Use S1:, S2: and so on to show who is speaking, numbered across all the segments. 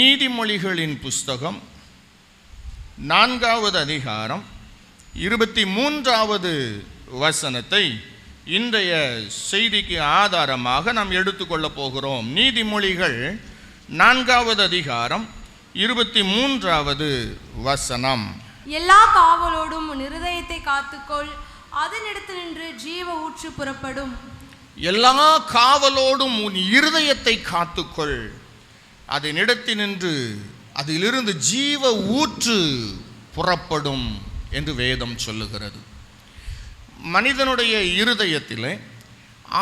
S1: நீதிமொழிகளின் புஸ்தகம் 4வது அதிகாரம் 23வது வசனத்தை இன்றைய செய்திக்கு ஆதாரமாக நாம் எடுத்துக்கொள்ளப் போகிறோம். நீதிமொழிகள் 4வது அதிகாரம் 23வது வசனம்.
S2: எல்லா காவலோடும் உன் இருதயத்தை காத்துக்கொள், அதனிடத்தினின்று ஜீவ ஊற்று புறப்படும்.
S1: எல்லா காவலோடும் உன் இருதயத்தை காத்துக்கொள், அதனிடத்தினின்று அதிலிருந்து ஜீவ ஊற்று புறப்படும் என்று வேதம் சொல்லுகிறது. மனிதனுடைய இருதயத்திலே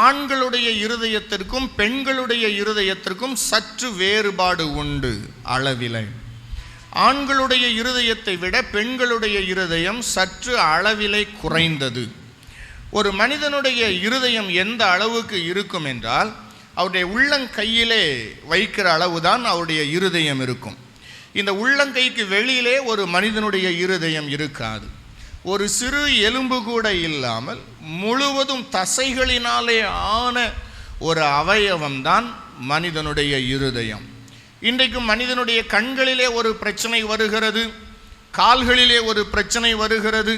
S1: ஆண்களுடைய இருதயத்திற்கும் பெண்களுடைய இருதயத்திற்கும் சற்று வேறுபாடு உண்டு. அளவிலே ஆண்களுடைய இருதயத்தை விட பெண்களுடைய இருதயம் சற்று அளவிலே குறைந்தது. ஒரு மனிதனுடைய இருதயம் எந்த அளவுக்கு இருக்கும் என்றால், அவருடைய உள்ளங்கையிலே வைக்கிற அளவுதான் அவருடைய இருதயம் இருக்கும். இந்த உள்ளங்கைக்கு வெளியிலே ஒரு மனிதனுடைய இருதயம் இருக்காது. ஒரு சிறு எலும்பு கூட இல்லாமல் முழுவதும் தசைகளினாலே ஆன ஒரு அவயவம்தான் மனிதனுடைய இருதயம். இன்றைக்கும் மனிதனுடைய கண்களிலே ஒரு பிரச்சனை வருகிறது, கால்களிலே ஒரு பிரச்சனை வருகிறது,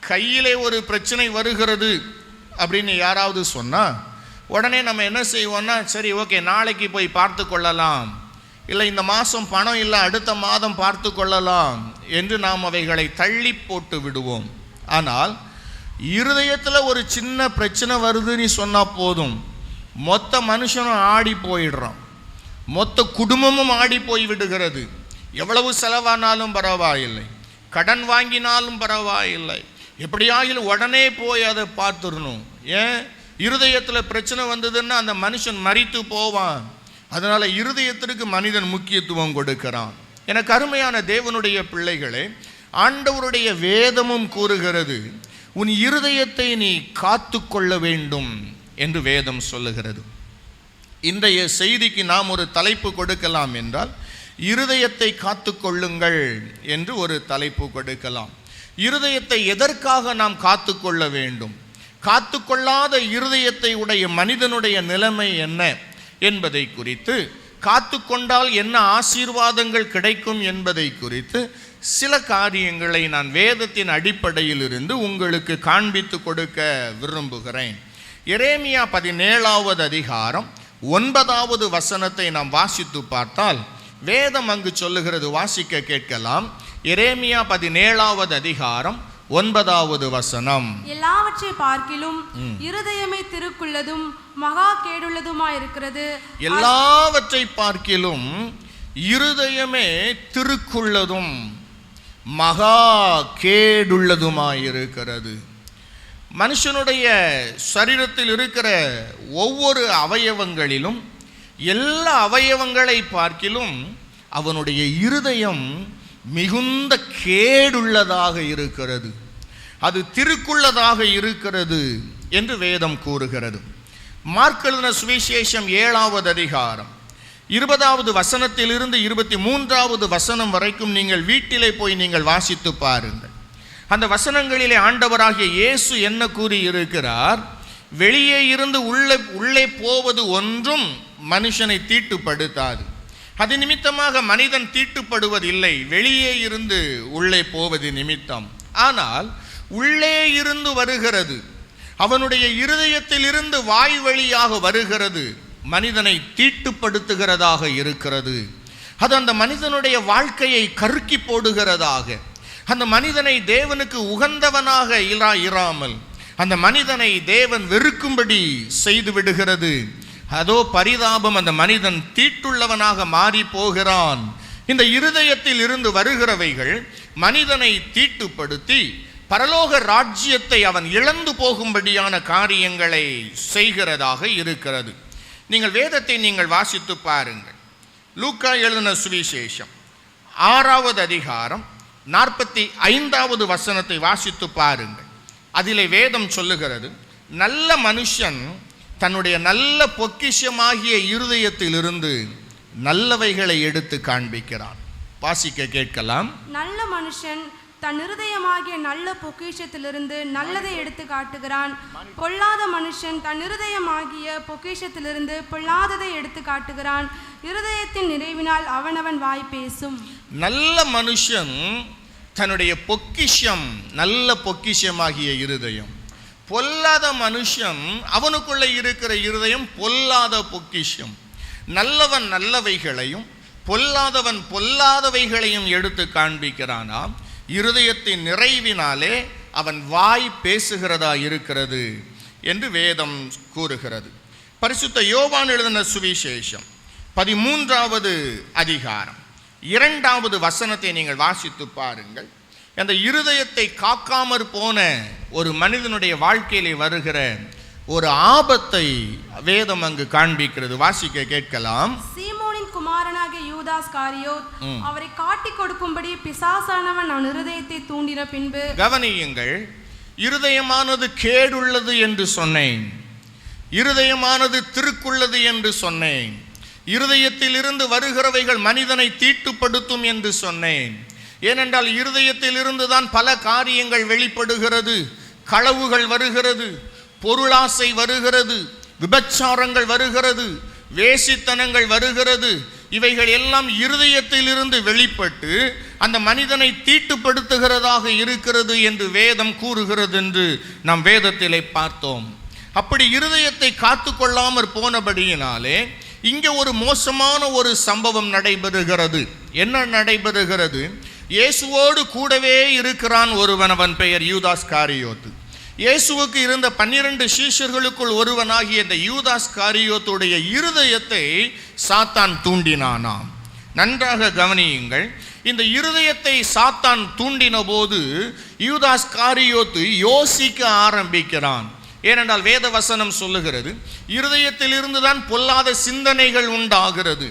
S1: கையிலே ஒரு பிரச்சனை வருகிறது அப்படின்னு யாராவது சொன்னால் உடனே நம்ம என்ன செய்வோம்னா, சரி ஓகே நாளைக்கு போய் பார்த்து கொள்ளலாம், இல்லை இந்த மாதம் பணம் இல்லை அடுத்த மாதம் பார்த்து கொள்ளலாம் என்று நாம் அவைகளை தள்ளி போட்டு விடுவோம். ஆனால் இருதயத்தில் ஒரு சின்ன பிரச்சனை வருதுன்னு சொன்னால் போதும், மொத்த மனுஷனும் ஆடி போயிடுறான், மொத்த குடும்பமும் ஆடி போய் விடுகிறது. எவ்வளவு செலவானாலும் பரவாயில்லை, கடன் வாங்கினாலும் பரவாயில்லை, எப்படியாகிலும் உடனே போய் அதை பார்த்துடணும். ஏன்? இருதயத்தில் பிரச்சனை வந்ததுன்னா அந்த மனுஷன் மரித்து போவான். அதனால் இருதயத்திற்கு மனிதன் முக்கியத்துவம் கொடுக்கிறான். எனக்கு அருமையான தேவனுடைய பிள்ளைகளே, ஆண்டவருடைய வேதமும் கூறுகிறது, உன் இருதயத்தை நீ காத்து கொள்ள வேண்டும் என்று வேதம் சொல்லுகிறது. இன்றைய செய்திக்கு நாம் ஒரு தலைப்பு கொடுக்கலாம் என்றால், இருதயத்தை காத்து கொள்ளுங்கள் என்று ஒரு தலைப்பு கொடுக்கலாம். இருதயத்தை எதற்காக நாம் காத்து கொள்ள வேண்டும்? காத்து கொள்ளாத இருதயத்தை உடைய மனிதனுடைய நிலைமை என்ன என்பதை குறித்து, காத்து கொண்டால் என்ன ஆசீர்வாதங்கள் கிடைக்கும் என்பதை குறித்து சில காரியங்களை நான் வேதத்தின் அடிப்படையில் இருந்து உங்களுக்கு காண்பித்து கொடுக்க விரும்புகிறேன். எரேமியா 17வது அதிகாரம் 9வது வசனத்தை நாம் வாசித்து பார்த்தால் வேதம் அங்கு சொல்லுகிறது. வாசிக்க கேட்கலாம். எரேமியா 17வது அதிகாரம் 9வது வசனம்.
S2: எல்லாவற்றை பார்க்கிலும் இருதயமே திருக்குள்ளதும் மகா கேடுள்ளதுமாயிருக்கிறது.
S1: எல்லாவற்றை பார்க்கிலும் இருதயமே திருக்குள்ளதும் மகா கேடுள்ளதுமாயிருக்கிறது. மனுஷனுடைய சரீரத்தில் இருக்கிற ஒவ்வொரு அவயவங்களிலும், எல்லா அவயவங்களை பார்க்கிலும் அவனுடைய இருதயம் மிகுந்த கேடுள்ளதாக இருக்கிறது, அது திருக்குள்ளதாக இருக்கிறது என்று வேதம் கூறுகிறது. மார்க் எழுதின சுவிசேஷம் 7வது அதிகாரம் 20வது வசனத்திலிருந்து 23வது வசனம் வரைக்கும் நீங்கள் வீட்டிலே போய் நீங்கள் வாசித்து பாருங்கள். அந்த வசனங்களிலே ஆண்டவராகிய இயேசு என்ன கூறி இருக்கிறார்? வெளியே இருந்து உள்ளே போவது ஒன்றும் மனுஷனை தீட்டுப்படுத்தாது. அது நிமித்தமாக மனிதன் தீட்டுப்படுவதில்லை, வெளியே இருந்து உள்ளே போவது நிமித்தம். ஆனால் உள்ளே இருந்து வருகிறது, அவனுடைய இருதயத்தில் இருந்து வாய் வழியாக வருகிறது, மனிதனை தீட்டுப்படுத்துகிறதாக இருக்கிறது. அது அந்த மனிதனுடைய வாழ்க்கையை கருக்கி போடுகிறதாக, அந்த மனிதனை தேவனுக்கு உகந்தவனாக இராமல் அந்த மனிதனை தேவன் வெறுக்கும்படி செய்து விடுகிறது. அதோ பரிதாபம், அந்த மனிதன் தீட்டுள்ளவனாக மாறி போகிறான். இந்த இருதயத்தில் இருந்து வருகிறவைகள் மனிதனை தீட்டுப்படுத்தி பரலோக ராஜ்யத்தை அவன் இழந்து போகும்படியான காரியங்களை செய்கிறதாக இருக்கிறது. நீங்கள் வேதத்தை நீங்கள் வாசித்து பாருங்கள். லூக்கா எழுதின சுவிசேஷம் 6வது அதிகாரம் 45வது வசனத்தை வாசித்து பாருங்கள். அதிலே வேதம் சொல்லுகிறது, நல்ல மனுஷன் தன்னுடைய நல்ல பொக்கிஷமாகிய இருதயத்திலிருந்து நல்லவைகளை எடுத்து காண்பிக்கிறான். வாசிக்க கேட்கலாம்.
S2: நல்ல மனுஷன் தன் இருதயமாகிய நல்ல பொக்கிஷத்திலிருந்து நல்லதை எடுத்து காட்டுகிறான். பொல்லாத மனுஷன் தன் இருதயமாகிய பொக்கிஷத்திலிருந்து பொல்லாததை எடுத்து காட்டுகிறான். இருதயத்தின் நிறைவினால் அவனவன் வாய் பேசும்.
S1: நல்ல மனுஷன் தன்னுடைய பொக்கிஷம் நல்ல பொக்கிஷமாகிய இருதயம். பொல்லாத மனுஷன் அவனுக்குள்ள இருக்கிற இருதயம் பொல்லாத பொக்கிஷம். நல்லவன் நல்லவைகளையும் பொல்லாதவன் பொல்லாதவைகளையும் எடுத்து காண்பிக்கிறானாம். இருதயத்தின் நிறைவினாலே அவன் வாய் பேசுகிறதா இருக்கிறது என்று வேதம் கூறுகிறது. பரிசுத்த யோவான் எழுதின சுவிசேஷம் 13வது அதிகாரம் 2வது வசனத்தை நீங்கள் வாசித்து பாருங்கள். அந்த இருதயத்தை காக்காமற் போன ஒரு மனிதனுடைய வாழ்க்கையிலே வருகிற ஒரு ஆபத்தை வேதம் அங்கு காண்பிக்கிறது. வாசிக்க கேட்கலாம்.
S2: சீமோனின் குமாரனாகிய யூதாஸ் காரியோத் அவரை காட்டிக் கொடுக்கும்படி பிசாசானவன் அவன் இருதயத்தை தூண்டின பின்பு. கவனியுங்கள்,
S1: இருதயமானது கேடுள்ளது என்று சொன்னேன், இருதயமானது திருக்குள்ளது என்று சொன்னேன், இருதயத்தில் இருந்து வருகிறவைகள் மனிதனை தீட்டுப்படுத்தும் என்று சொன்னேன். ஏனென்றால் இருதயத்தில் இருந்துதான் பல காரியங்கள் வெளிப்படுகிறது. களவுகள் வருகிறது, பொருளாசை வருகிறது, விபச்சாரங்கள் வருகிறது, வேசித்தனங்கள் வருகிறது. இவைகள் எல்லாம் இருதயத்தில் இருந்து வெளிப்பட்டு அந்த மனிதனை தீட்டுப்படுத்துகிறதாக இருக்கிறது என்று வேதம் கூறுகிறது என்று நாம் வேதத்திலே பார்த்தோம். அப்படி இருதயத்தை காத்து கொள்ளாமற் போனபடியினாலே இங்கே ஒரு மோசமான ஒரு சம்பவம் நடைபெறுகிறது. என்ன நடைபெறுகிறது? இயேசுவோடு கூடவே இருக்கிறான் ஒருவன், அவன் பெயர் யூதாஸ் காரியோத்து. இயேசுவுக்கு இருந்த 12 சீஷர்களுக்குள் ஒருவனாகிய இந்த யூதாஸ் காரியோத்துடைய இருதயத்தை சாத்தான் தூண்டினானாம். நன்றாக கவனியுங்கள். இந்த இருதயத்தை சாத்தான் தூண்டின போது யூதாஸ் காரியோத்து யோசிக்க ஆரம்பிக்கிறான். ஏனென்றால் வேத வசனம் சொல்லுகிறது, இருதயத்தில் இருந்துதான் பொல்லாத சிந்தனைகள் உண்டாகிறது,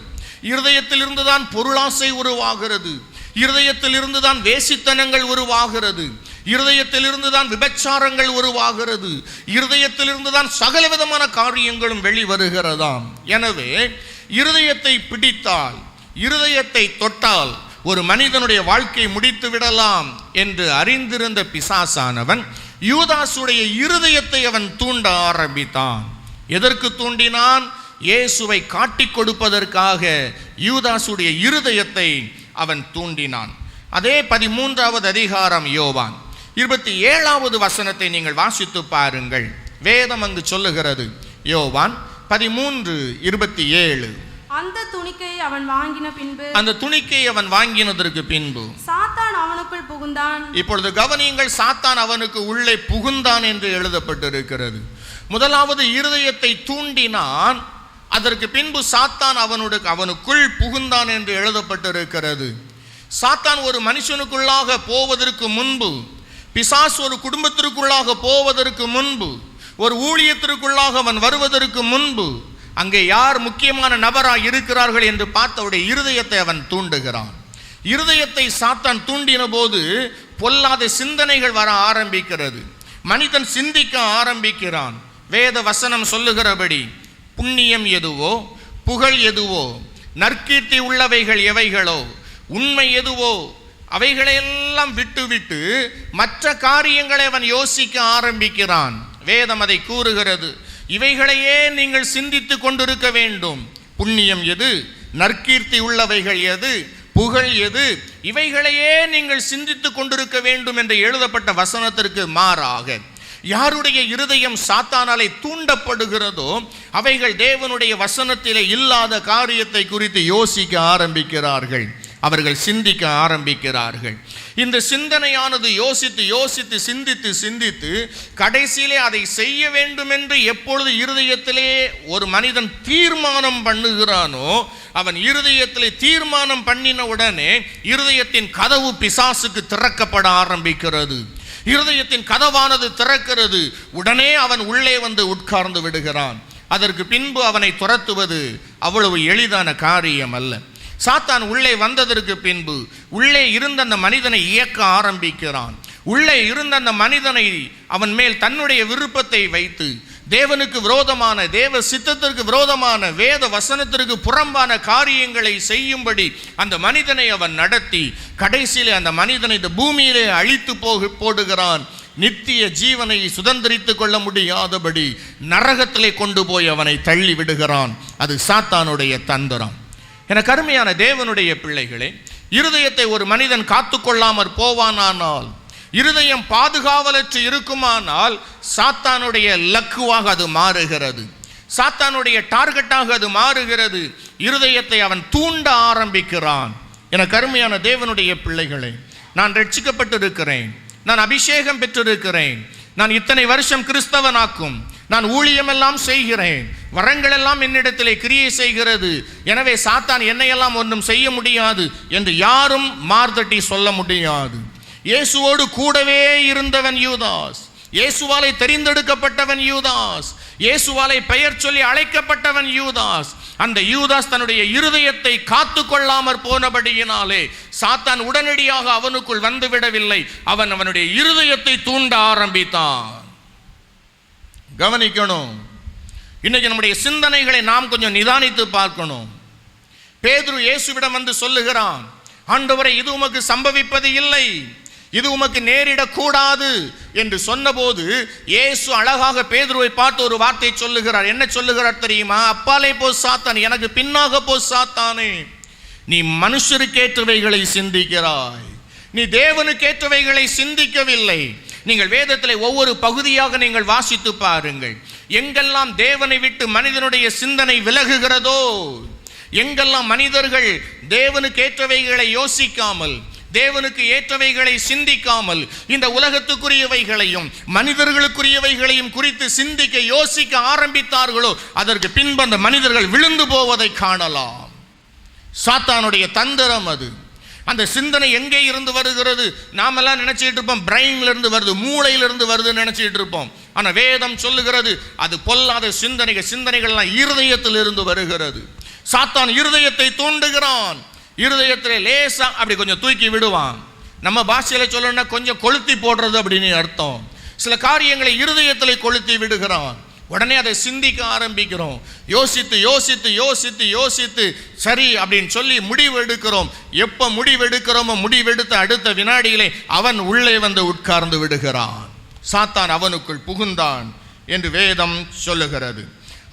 S1: இருதயத்தில் இருந்துதான் பொருளாசை உருவாகிறது, இருதயத்தில் இருந்துதான் வேசித்தனங்கள் உருவாகிறது, இருதயத்தில் இருந்துதான் விபச்சாரங்கள் உருவாகிறது, இருதயத்தில் இருந்துதான் சகல விதமான காரியங்களும் வெளிவருகிறதாம். எனவே இருதயத்தை பிடித்தால், இருதயத்தை தொட்டால் ஒரு மனிதனுடைய வாழ்க்கை முடித்து விடலாம் என்று அறிந்திருந்த பிசாசானவன் யூதாசுடைய இருதயத்தை அவன் தூண்ட ஆரம்பித்தான். எதற்கு தூண்டினான்? இயேசுவை காட்டிக் கொடுப்பதற்காக யூதாசுடைய இருதயத்தை அவன் தூண்டினான். அதே 13வது அதிகாரம் யோவான் 27வது வசனத்தை நீங்கள் வாசித்து பாருங்கள். வேதம் அங்கு சொல்லுகிறது, யோவான் 13:27.
S2: அந்த துணிக்கையை அவன் வாங்கின பின்பு,
S1: அந்த துணிக்கையை அவன் வாங்கினதற்கு பின்பு
S2: சாத்தான் அவனுக்குள் புகுந்தான்.
S1: இப்பொழுது கவனியுங்கள், சாத்தான் அவனுக்கு உள்ளே புகுந்தான் என்று எழுதப்பட்டிருக்கிறது. முதலாவது இருதயத்தை தூண்டினான், அதற்கு பின்பு சாத்தான் அவனுக்குள் புகுந்தான் என்று எழுதப்பட்டிருக்கிறது. சாத்தான் ஒரு மனுஷனுக்குள்ளாக போவதற்கு முன்பு, பிசாசு ஒரு குடும்பத்திற்குள்ளாக போவதற்கு முன்பு, ஒரு ஊழியத்திற்குள்ளாக அவன் வருவதற்கு முன்பு அங்கே யார் முக்கியமான நபராக இருக்கிறார்கள் என்று பார்த்தவுடைய இருதயத்தை அவன் தூண்டுகிறான். இருதயத்தை சாத்தான் தூண்டின போது பொல்லாத சிந்தனைகள் வர ஆரம்பிக்கிறது. மனிதன் சிந்திக்க ஆரம்பிக்கிறான். வேத வசனம் சொல்லுகிறபடி புண்ணியம் எதுவோ, புகழ் எதுவோ, நற்கீர்த்தி உள்ளவைகள் எவைகளோ, உண்மை எதுவோ, அவைகளையெல்லாம் விட்டுவிட்டு மற்ற காரியங்களை அவன் யோசிக்க ஆரம்பிக்கிறான். வேதம் அதை கூறுகிறது. இவைகளையே நீங்கள் சிந்தித்து கொண்டிருக்க வேண்டும். புண்ணியம் எது, நற்கீர்த்தி உள்ளவைகள் எது, புகழ் எது, இவைகளையே நீங்கள் சிந்தித்து கொண்டிருக்க வேண்டும் என்று எழுதப்பட்ட வசனத்திற்கு மாறாக யாருடைய இருதயம் சாத்தானாலே தூண்டப்படுகிறதோ அவைகள் தேவனுடைய வசனத்திலே இல்லாத காரியத்தை குறித்து யோசிக்க ஆரம்பிக்கிறார்கள். அவர்கள் சிந்திக்க ஆரம்பிக்கிறார்கள். இந்த சிந்தனையானது யோசித்து யோசித்து சிந்தித்து சிந்தித்து கடைசியிலே அதை செய்ய வேண்டும் என்று எப்பொழுது இருதயத்திலே ஒரு மனிதன் தீர்மானம் பண்ணுகிறானோ, அவன் இருதயத்திலே தீர்மானம் பண்ணின உடனே இருதயத்தின் கதவு பிசாசுக்கு திறக்கப்பட ஆரம்பிக்கிறது. இருதயத்தின் கதவானது திறக்கிறது. உடனே அவன் உள்ளே வந்து உட்கார்ந்து விடுகிறான். அதற்கு பின்பு அவனை துரத்துவது அவ்வளவு எளிதான காரியம் அல்ல. சாத்தான் உள்ளே வந்ததற்கு பின்பு உள்ளே இருந்த அந்த மனிதனை இயக்க ஆரம்பிக்கிறான். உள்ளே இருந்த அந்த மனிதனை அவன் மேல் தன்னுடைய விருப்பத்தை வைத்து தேவனுக்கு விரோதமான, தேவ சித்தத்திற்கு விரோதமான, வேத வசனத்திற்கு புறம்பான காரியங்களை செய்யும்படி அந்த மனிதனை அவன் நடத்தி கடைசியிலே அந்த மனிதனை இந்த பூமியிலே அழித்து போடுகிறான். நித்திய ஜீவனை சுதந்திரித்துக் கொள்ள முடியாதபடி நரகத்திலே கொண்டு போய் அவனை தள்ளி விடுகிறான். அது சாத்தானுடைய தந்திரம். என கருமையான தேவனுடைய பிள்ளைகளே, இருதயத்தை ஒரு மனிதன் காத்துக்கொள்ளாமற் போவானானால், இருதயம் பாதுகாவலற்று இருக்குமானால், சாத்தானுடைய லக்குவாக அது மாறுகிறது, சாத்தானுடைய டார்கெட்டாக அது மாறுகிறது. இருதயத்தை அவன் தூண்ட ஆரம்பிக்கிறான். என கருமையான தேவனுடைய பிள்ளைகளே, நான் ரட்சிக்கப்பட்டிருக்கிறேன், நான் அபிஷேகம் பெற்றிருக்கிறேன், நான் இத்தனை வருஷம் கிறிஸ்தவனாக்கும், நான் ஊழியமெல்லாம் செய்கிறேன், வரங்கள் எல்லாம் என்னிடத்திலே கிரியை செய்கிறது, எனவே சாத்தான் என்னையெல்லாம் ஒன்றும் செய்ய முடியாது என்று யாரும் மார்தட்டி சொல்ல முடியாது. இயேசுவோடு கூடவே இருந்தவன் யூதாஸ், இயேசுவாலை தெரிந்தெடுக்கப்பட்டவன் யூதாஸ், இயேசுவாலை பெயர் சொல்லி அழைக்கப்பட்டவன் யூதாஸ். அந்த யூதாஸ் தன்னுடைய இருதயத்தை காத்து கொள்ளாமற் போனபடியினாலே சாத்தான் உடனடியாக அவனுக்குள் வந்துவிடவில்லை, அவனுடைய இருதயத்தை தூண்ட ஆரம்பித்தான். கவனிக்கணும், இன்னைக்கு நம்முடைய சிந்தனைகளை நாம் கொஞ்சம் நிதானித்து பார்க்கணும். பேதுரு இயேசுவிடம் வந்து சொல்லுகிறான், ஆண்டவரே, இது உமக்கு சம்பவிப்பது இல்லை, இது உமக்கு நேரிடக்கூடாது என்று சொன்னபோது இயேசு அழகாக பேதுருவை பார்த்து ஒரு வார்த்தை சொல்லுகிறார். என்ன சொல்லுகிறார் தெரியுமா? அப்பாலே போ சாத்தான், எனக்கு பின்னாக போ சாத்தானே, நீ மனுஷருக்கேற்றவைகளை சிந்திக்கிறாய், நீ தேவனுக்கேற்றவைகளை சிந்திக்கவில்லை. நீங்கள் வேதத்திலே ஒவ்வொரு பகுதியாக நீங்கள் வாசித்து பாருங்கள். எங்கெல்லாம் தேவனை விட்டு மனிதனுடைய சிந்தனை விலகுகிறதோ, எங்கெல்லாம் மனிதர்கள் தேவனுக்கு ஏற்றவைகளை யோசிக்காமல், தேவனுக்கு ஏற்றவைகளை சிந்திக்காமல், இந்த உலகத்துக்குரியவைகளையும் மனிதர்களுக்குரியவைகளையும் குறித்து சிந்திக்க யோசிக்க ஆரம்பித்தார்களோ, அதற்கு பின்பு அந்த மனிதர்கள் விழுந்து போவதை காணலாம். சாத்தானுடைய தந்திரம் அது. அந்த சிந்தனை எங்கே இருந்து வருகிறது? நாமெல்லாம் நினைச்சிட்டு இருப்போம் பிரெயின்ல இருந்து வருது, மூளையிலிருந்து வருதுன்னு நினைச்சிட்டு இருப்போம். ஆனா வேதம் சொல்லுகிறது அது பொல்லாத சிந்தனைகள்லாம் இருதயத்தில் இருந்து வருகிறது. சாத்தான் இருதயத்தை தூண்டுகிறான், இருதயத்திலே லேசா அப்படி கொஞ்சம் தூக்கி விடுவான். நம்ம பாஷையில சொல்லணும்னா கொஞ்சம் கொளுத்தி போடுறது அப்படின்னு அர்த்தம். சில காரியங்களை இருதயத்திலே கொளுத்தி விடுகிறான். உடனே அதை சிந்திக்க ஆரம்பிக்கிறோம், யோசித்து யோசித்து யோசித்து யோசித்து சரி அப்படின்னு சொல்லி முடிவு எடுக்கிறோம். எப்போ முடிவு எடுக்கிறோமோ முடிவெடுத்த அடுத்த வினாடியிலே அவன் உள்ளே வந்து உட்கார்ந்து விடுகிறான். சாத்தான் அவனுக்குள் புகுந்தான் என்று வேதம் சொல்லுகிறது.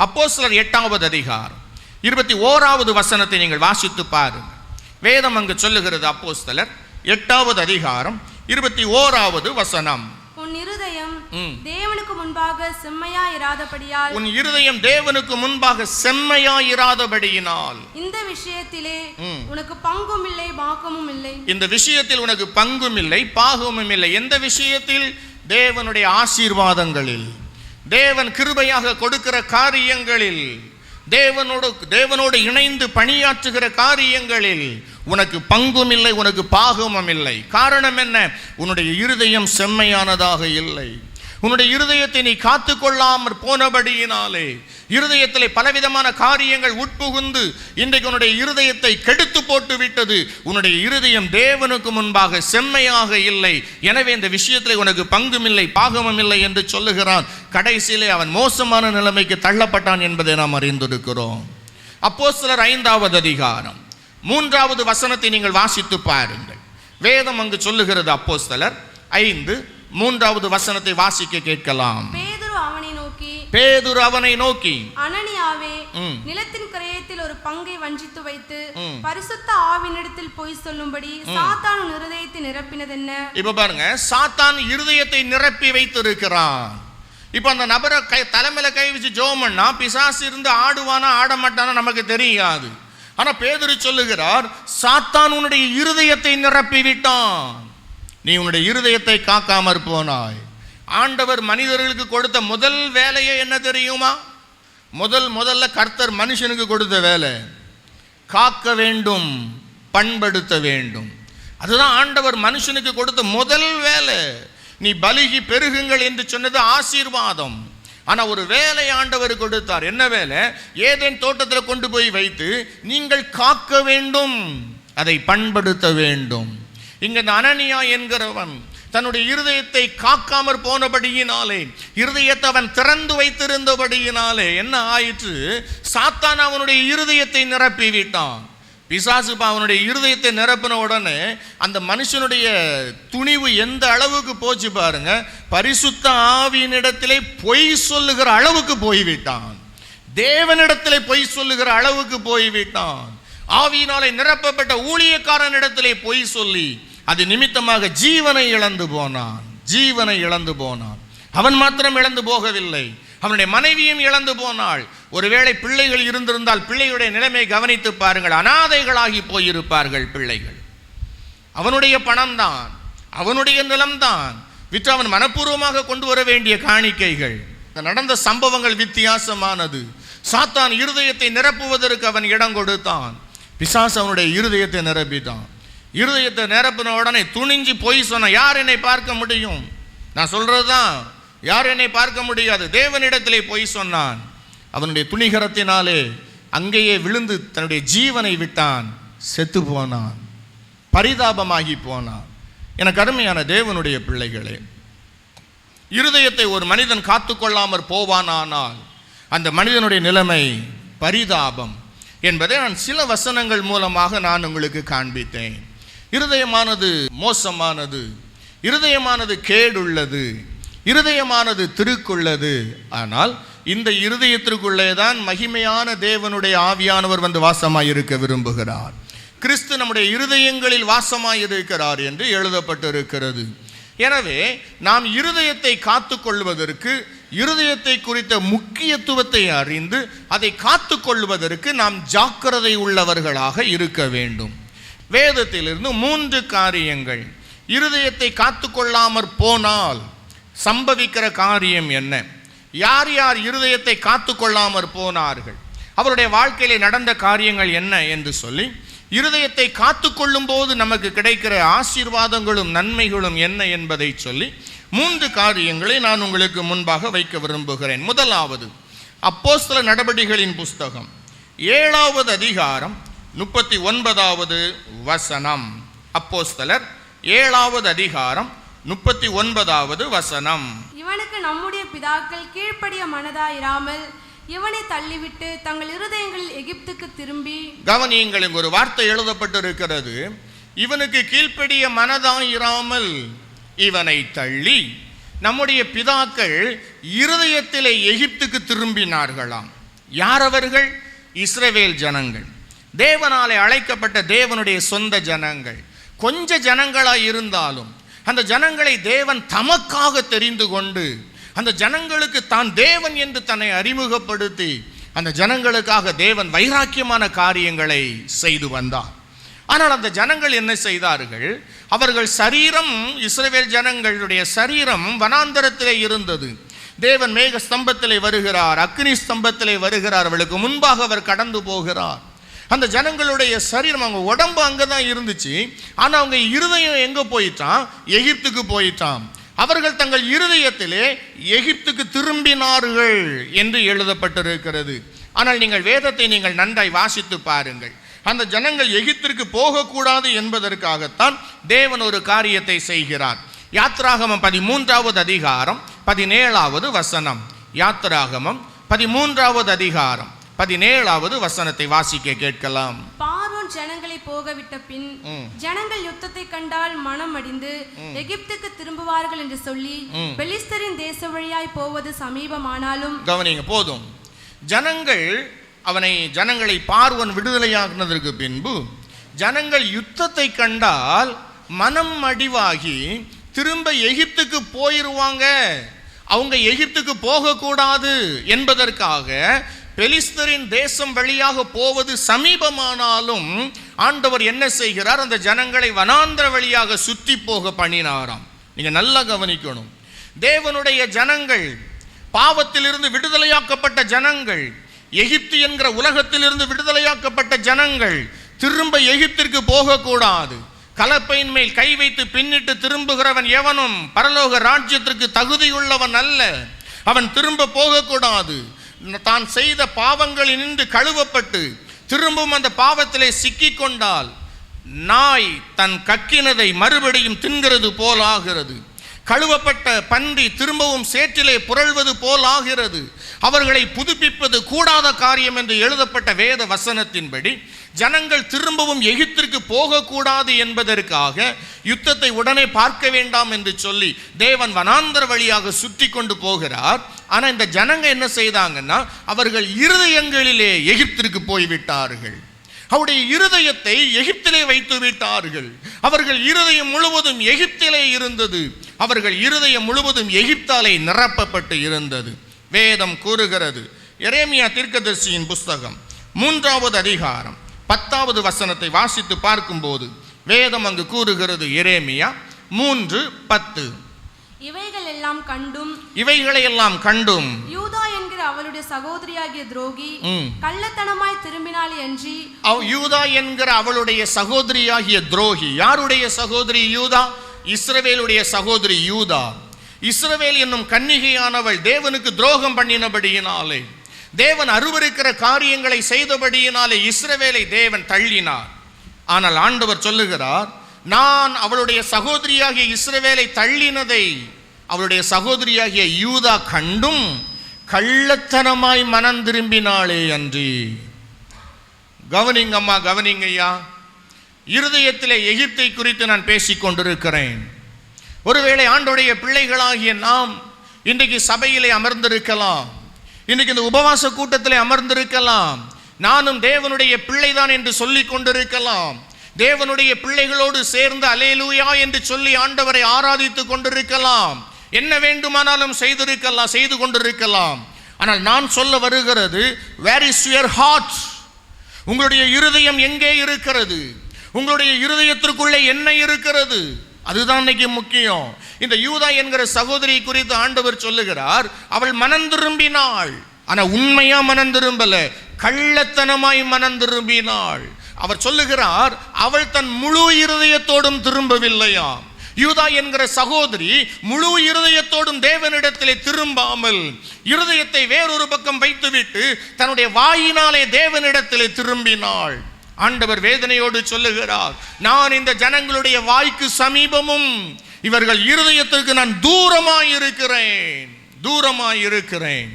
S1: அப்போஸ்தலர் 8வது அதிகாரம் 21வது வசனத்தை நீங்கள் வாசித்து பாருங்கள். வேதம் அங்கு சொல்லுகிறது, அப்போஸ்தலர் 8வது அதிகாரம் 21வது வசனம்.
S2: உன் இருதயம் தேவனுக்கு முன்பாக செம்மையாயிராதபடியால்,
S1: உன் இருதயம் தேவனுக்கு முன்பாக செம்மையாயிராதபடியினால்,
S2: இந்த விஷயத்திலே உனக்கு பங்கும் இல்லை பாகமும் இல்லை. இந்த
S1: விஷயத்தில் உனக்கு பங்கும் இல்லை பாகமும் இல்லை. எந்த விஷயத்தில்? தேவனுடைய ஆசீர்வாதங்களில், தேவன் கிருபையாக கொடுக்கிற காரியங்களில், தேவனோடு இணைந்து பணியாற்றுகிற காரியங்களில் உனக்கு பங்கும் இல்லை, உனக்கு பாகமும் இல்லை. காரணம் என்ன? உன்னுடைய இருதயம் செம்மையானதாக இல்லை. உன்னுடைய இருதயத்தை நீ காத்து கொள்ளாமற் போனபடியினாலே இருதயத்திலே பலவிதமான காரியங்கள் உட்புகுந்து இன்றைக்கு உன்னுடைய இருதயத்தை கெடுத்து போட்டு விட்டது. உன்னுடைய இருதயம் தேவனுக்கு முன்பாக செம்மையாக இல்லை. எனவே இந்த விஷயத்திலே உனக்கு பங்கும் இல்லை பாகமும் இல்லை என்று சொல்லுகிறான். கடைசியிலே அவன் மோசமான நிலைமைக்கு தள்ளப்பட்டான் என்பதை நாம் அறிந்திருக்கிறோம். அப்போஸ்தலர் 5வது அதிகாரம் 3வது வசனத்தை நீங்கள் வாசித்து பாருங்கள். வேதம் அங்கு சொல்லுகிறது, அப்போஸ்தலர் 5:3வது வசனத்தை வாசிக்க கேட்கலாம். பேதுரு அவனை நோக்கி
S2: அனனியாவே, நிலத்தின் கிரயத்தில் ஒரு பங்கை வஞ்சித்து வைத்து பரிசுத்த ஆவியினிடத்தில் போய் சொல்லும்படி சாத்தான் இருதயத்தை நிரப்பினது என்ன?
S1: இப்ப பாருங்க, சாத்தான் இருதயத்தை நிரப்பி வைத்திருக்கிறான். இப்ப அந்த நபரை தலைமையில கை வச்சு ஜெபம் பண்ணா பிசாசு இருந்து ஆடுவானா ஆட மாட்டானா நமக்கு தெரியாது. ஆனா பேதுரு சொல்லுகிறார், சாத்தான் உன்னுடைய இருதயத்தை நிரப்பி விட்டான், நீ உன்னுடைய இருதயத்தை காக்காமற் போனாய். ஆண்டவர் மனிதர்களுக்கு கொடுத்த முதல் வேலையே என்ன தெரியுமா? முதல்ல கர்த்தர் மனுஷனுக்கு கொடுத்த வேலை காக்க வேண்டும், பண்படுத்த வேண்டும். அதுதான் ஆண்டவர் மனுஷனுக்கு கொடுத்த முதல் வேலை. நீ பலுகி பெருகுங்கள் என்று சொன்னது ஆசீர்வாதம். ஆனா ஒரு வேலை ஆண்டவர் கொடுத்தார். என்ன வேலை? ஏதேன் தோட்டத்தில் கொண்டு போய் வைத்து நீங்கள் காக்க வேண்டும், அதை பண்படுத்த வேண்டும். இங்க அனனியா என்கிறவன் தன்னுடைய இருதயத்தை காக்காமற் போனபடியினாலே, இருதயத்தை அவன் திறந்து வைத்திருந்தபடியினாலே என்ன ஆயிற்று? சாத்தான் அவனுடைய இருதயத்தை நிரப்பி விட்டான். பிசாசு அவனுடைய இருதயத்தை நிரப்பின உடனே அந்த மனுஷனுடைய துணிவு எந்த அளவுக்கு போச்சு பாருங்க. பரிசுத்த ஆவியினிடத்திலே பொய் சொல்லுகிற அளவுக்கு போய்விட்டான். தேவனிடத்திலே பொய் சொல்லுகிற அளவுக்கு போய்விட்டான். ஆவியினாலே நிரப்பப்பட்ட ஊழியக்காரனிடத்திலே பொய் சொல்லி அது நிமித்தமாக ஜீவனை இழந்து போனான். அவன் மாத்திரம் இழந்து போகவில்லை, அவனுடைய மனைவியும் இழந்து போனாள். ஒருவேளை பிள்ளைகள் இருந்திருந்தால் பிள்ளைகளுடைய நிலைமை கவனித்து பாருங்கள். அனாதைகளாகி போயிருப்பார்கள் பிள்ளைகள். அவனுடைய பணம்தான், அவனுடைய நிலம்தான் விற்று அவன் மனப்பூர்வமாக கொண்டு வர வேண்டிய காணிக்கைகள். நடந்த சம்பவங்கள் வித்தியாசமானது. சாத்தான் இருதயத்தை நிரப்புவதற்கு அவன் இடம் கொடுத்தான். பிசாசு அவனுடைய இருதயத்தை நிரப்பிட்டான். இருதயத்தை நிரப்பின உடனே துணிஞ்சு போய் சொன்ன, யார் என்னை பார்க்க முடியும்? நான் சொல்றதுதான், யார் என்னை பார்க்க முடியாது. தேவனிடத்திலே போய் சொன்னான். அவனுடைய துணிகரத்தினாலே அங்கேயே விழுந்து தன்னுடைய ஜீவனை விட்டான். செத்து போனான், பரிதாபமாகி போனான். எனக்கு அருமையான தேவனுடைய பிள்ளைகளே, இருதயத்தை ஒரு மனிதன் காத்துக்கொள்ளாமற் போவானானால் அந்த மனிதனுடைய நிலைமை பரிதாபம் என்பதை நான் சில வசனங்கள் மூலமாக நான் உங்களுக்கு காண்பித்தேன். இருதயமானது மோசமானது, இருதயமானது கேடுள்ளது, இருதயமானது திருக்குள்ளது. ஆனால் இந்த இருதயத்திற்குள்ளே தான் மகிமையான தேவனுடைய ஆவியானவர் வந்து வாசமாயிருக்க விரும்புகிறார். கிறிஸ்து நம்முடைய இருதயங்களில் வாசமாயிருக்கிறார் என்று எழுதப்பட்டிருக்கிறது. எனவே நாம் இருதயத்தை காத்து கொள்வதற்கு, இருதயத்தை குறித்த முக்கியத்துவத்தை அறிந்து அதை காத்து கொள்வதற்கு நாம் ஜாக்கிரதை உள்ளவர்களாக இருக்க வேண்டும். வேதத்திலிருந்து 3 காரியங்கள் இருதயத்தை காத்து கொள்ளாமற் போனால் சம்பவிக்கிற காரியம் என்ன, யார் யார் இருதயத்தை காத்து கொள்ளாமற் போனார்கள், அவருடைய வாழ்க்கையிலே நடந்த காரியங்கள் என்ன என்று சொல்லி, இருதயத்தை காத்து கொள்ளும் போது நமக்கு கிடைக்கிற ஆசீர்வாதங்களும் நன்மைகளும் என்ன என்பதை சொல்லி 3 காரியங்களை நான் உங்களுக்கு முன்பாக வைக்க விரும்புகிறேன். முதலாவது, அப்போஸ்தல நடபடிகளின் புஸ்தகம் 7வது அதிகாரம் 39வது வசனம். அப்போஸ்தலர் 7வது அதிகாரம் 39வது வசனம்.
S2: இவனுக்கு நம்முடைய பிதாக்கள் கீழ்ப்படிய மனதாயிராமல் இவனை தள்ளிவிட்டு தங்கள் இருதயங்களில் எகிப்துக்கு திரும்பி.
S1: கவனியுங்கள், ஒரு வார்த்தை எழுதப்பட்டிருக்கிறது. இவனுக்கு கீழ்ப்படிய மனதாயிராமல் இவனை தள்ளி நம்முடைய பிதாக்கள் இருதயத்திலே எகிப்துக்கு திரும்பினார்களாம். யார் அவர்கள்? இஸ்ரவேல் ஜனங்கள், தேவனாலே அழைக்கப்பட்ட தேவனுடைய சொந்த ஜனங்கள். கொஞ்ச ஜனங்களாய் இருந்தாலும் அந்த ஜனங்களை தேவன் தமக்காக தெரிந்து கொண்டு அந்த ஜனங்களுக்கு தான் தேவன் என்று தன்னை அறிமுகப்படுத்தி அந்த ஜனங்களுக்காக தேவன் வைராக்கியமான காரியங்களை செய்து வந்தார். ஆனால் அந்த ஜனங்கள் என்ன செய்தார்கள்? அவர்கள் சரீரம், இஸ்ரவேல் ஜனங்களுடைய சரீரம் வனாந்தரத்திலே இருந்தது. தேவன் மேக ஸ்தம்பத்திலே வருகிறார், அக்னி ஸ்தம்பத்திலே வருகிறார், அவளுக்கு முன்பாக அவர் கடந்து போகிறார். அந்த ஜனங்களுடைய சரீரம், அவங்க உடம்பு அங்கதான் இருந்துச்சு. ஆனா அவங்க இருதயம் எங்க போயிட்டான்? எகிப்துக்கு போயிட்டான். அவர்கள் தங்கள் இருதயத்திலே எகிப்துக்கு திரும்பினார்கள் என்று எழுதப்பட்டிருக்கிறது. ஆனால் நீங்கள் வேதத்தை நீங்கள் நன்றாய் வாசித்து பாருங்கள். அந்த ஜனங்கள் எகிப்திற்கு போகக்கூடாது என்பதற்காகத்தான் தேவன் ஒரு காரியத்தை செய்கிறார். யாத்ராகமம் 13வது அதிகாரம் 17வது வசனம். யாத்ராகமம் 13வது அதிகாரம் 17வது வசனத்தை வாசிக்க கேட்கலாம்.
S2: பார்வோன் ஜனங்களை போகவிட்ட பின் ஜனங்கள் யுத்தத்தை கண்டால் மனம் அடிந்து எகிப்துக்கு திரும்புவார்கள் என்று சொல்லி பெலிஸ்தரின் தேச வழியாய் போவது சமீபமானாலும். கவனிங்க, போதும். ஜனங்களை பார்வோன் விடுதலையாகினதற்கு பின்பு ஜனங்கள் யுத்தத்தை கண்டால் மனம் அடிவாகி திரும்ப எகிப்துக்கு போயிருவாங்க, அவங்க எகிப்துக்கு போகக்கூடாது என்பதற்காக பெலிஸ்தரின் தேசம் வழியாக போவது சமீபமானாலும் ஆண்டவர் என்ன செய்கிறார்? அந்த ஜனங்களை வனாந்தர வழியாக சுற்றி போக பண்ணினாராம். நீங்க நல்லா கவனிக்கணும். தேவனுடைய ஜனங்கள், பாவத்திலிருந்து விடுதலையாக்கப்பட்ட ஜனங்கள், எகிப்து என்கிற உலகத்திலிருந்து விடுதலையாக்கப்பட்ட ஜனங்கள் திரும்ப எகிப்திற்கு போகக்கூடாது. கலப்பையின் மேல் கை வைத்து பின்னிட்டு திரும்புகிறவன் எவனும் பரலோக ராஜ்யத்திற்கு தகுதியுள்ளவன் அல்ல. அவன் திரும்ப போகக்கூடாது. தான் செய்த பாவங்களில் நின்று கழுவப்பட்டு திரும்பவும் அந்த பாவத்திலே சிக்கிக் கொண்டால்
S1: நாய் தன் கக்கினதை மறுபடியும் தின்கிறது போல் ஆகிறது. கழுவப்பட்ட பன்றி திரும்பவும் சேற்றிலே புரள்வது போல் ஆகிறது. அவர்களை புதுப்பிப்பது கூடாத காரியம் என்று எழுதப்பட்ட வேத வசனத்தின்படி ஜனங்கள் திரும்பவும் எகிப்திற்கு போகக்கூடாது என்பதற்காக யுத்தத்தை உடனே பார்க்க வேண்டாம் என்று சொல்லி தேவன் வனாந்தர வழியாக சுற்றி கொண்டு போகிறார். ஆனால் இந்த ஜனங்க என்ன செய்தாங்கன்னா, அவர்கள் இருதயங்களிலே எகிப்திற்கு போய்விட்டார்கள். அவருடைய இருதயத்தை எகிப்திலே வைத்து விட்டார்கள். அவர்கள் இருதயம் முழுவதும் எகிப்திலே இருந்தது. அவர்கள் இருதயம் முழுவதும் எகிப்தாலே நிரப்பப்பட்டு இருந்தது. வேதம் கூறுகிறது, எரேமியா தீர்க்கதரிசியின் புஸ்தகம் 3வது அதிகாரம் 10வது வசனத்தை வாசித்து பார்க்கும்போது வேதம் அங்கு கூறுகிறது, எரேமியா 3:10, இவைகளை எல்லாம் கண்டும்
S2: யூதா என்கிற அவளுடைய சகோதரியாகிய துரோகி கள்ளத்தனமாய் திரும்பினாள் என்று.
S1: யூதா என்கிற அவளுடைய சகோதரியாகிய துரோகி. யாருடைய சகோதரி? யூதா. இஸ்ரவேலுடைய சகோதரி யூதா. இஸ்ரவேல் என்னும் கன்னிகையானவள் தேவனுக்கு துரோகம் பண்ணினபடியினாலே, தேவன் அருவருக்கிற காரியங்களை செய்தபடியினாலே இஸ்ரவேலை தேவன் தள்ளினார். ஆனால் ஆண்டவர் சொல்லுகிறார், நான் அவளுடைய சகோதரியாகிய இஸ்ரவேலை தள்ளினதை அவளுடைய சகோதரியாகிய யூதா கண்டும் கள்ளத்தனமாய் மனம் திரும்பினாளே அன்றி. கவனிங்கம்மா, கவனிங்கய்யா. இருதயத்திலே எகிப்தை குறித்து நான் பேசிக் கொண்டிருக்கிறேன். ஒருவேளை ஆண்டோடைய பிள்ளைகளாகிய நாம் இன்றைக்கு சபையிலே அமர்ந்திருக்கலாம், இன்றைக்கு இந்த உபவாச கூட்டத்திலே அமர்ந்திருக்கலாம். நானும் தேவனுடைய பிள்ளைதான் என்று சொல்லிக் கொண்டிருக்கலாம். தேவனுடைய பிள்ளைகளோடு சேர்ந்து அல்லேலூயா என்று சொல்லி ஆண்டவரை ஆராதித்துக் கொண்டிருக்கலாம். என்ன வேண்டுமானாலும் செய்து கொண்டிருக்கலாம். ஆனால் நான் சொல்ல வருகிறது, where is your heart? உங்களுடைய இருதயம் எங்கே இருக்கிறது? உங்களுடைய இருதயத்திற்குள்ளே என்ன இருக்கிறது? அதுதான் இன்னைக்கு முக்கியம். இந்த யூதா என்கிற சகோதரி குறித்து ஆண்டவர் சொல்லுகிறார், அவள் மனம் திரும்பினாள். ஆனா உண்மையா மனம் திரும்பல, கள்ளத்தனமாய் மனம் திரும்பினாள். அவர் சொல்லுகிறார், அவள் தன் முழு இருதயத்தோடும் திரும்பவில்லையா. யூதா என்கிற சகோதரி முழு இருதயத்தோடும் தேவனிடத்திலே திரும்பாமல் இருதயத்தை வேறொரு பக்கம் வைத்துவிட்டு தன்னுடைய வாயினாலே தேவனிடத்திலே திரும்பினாள். ஆண்டவர் வேதனையோடு சொல்லுகிறார், நான் இந்த ஜனங்களுடைய வாய்க்கு சமீபமும் இவர்கள் இருதயத்திற்கு நான் தூரமாயிருக்கிறேன்.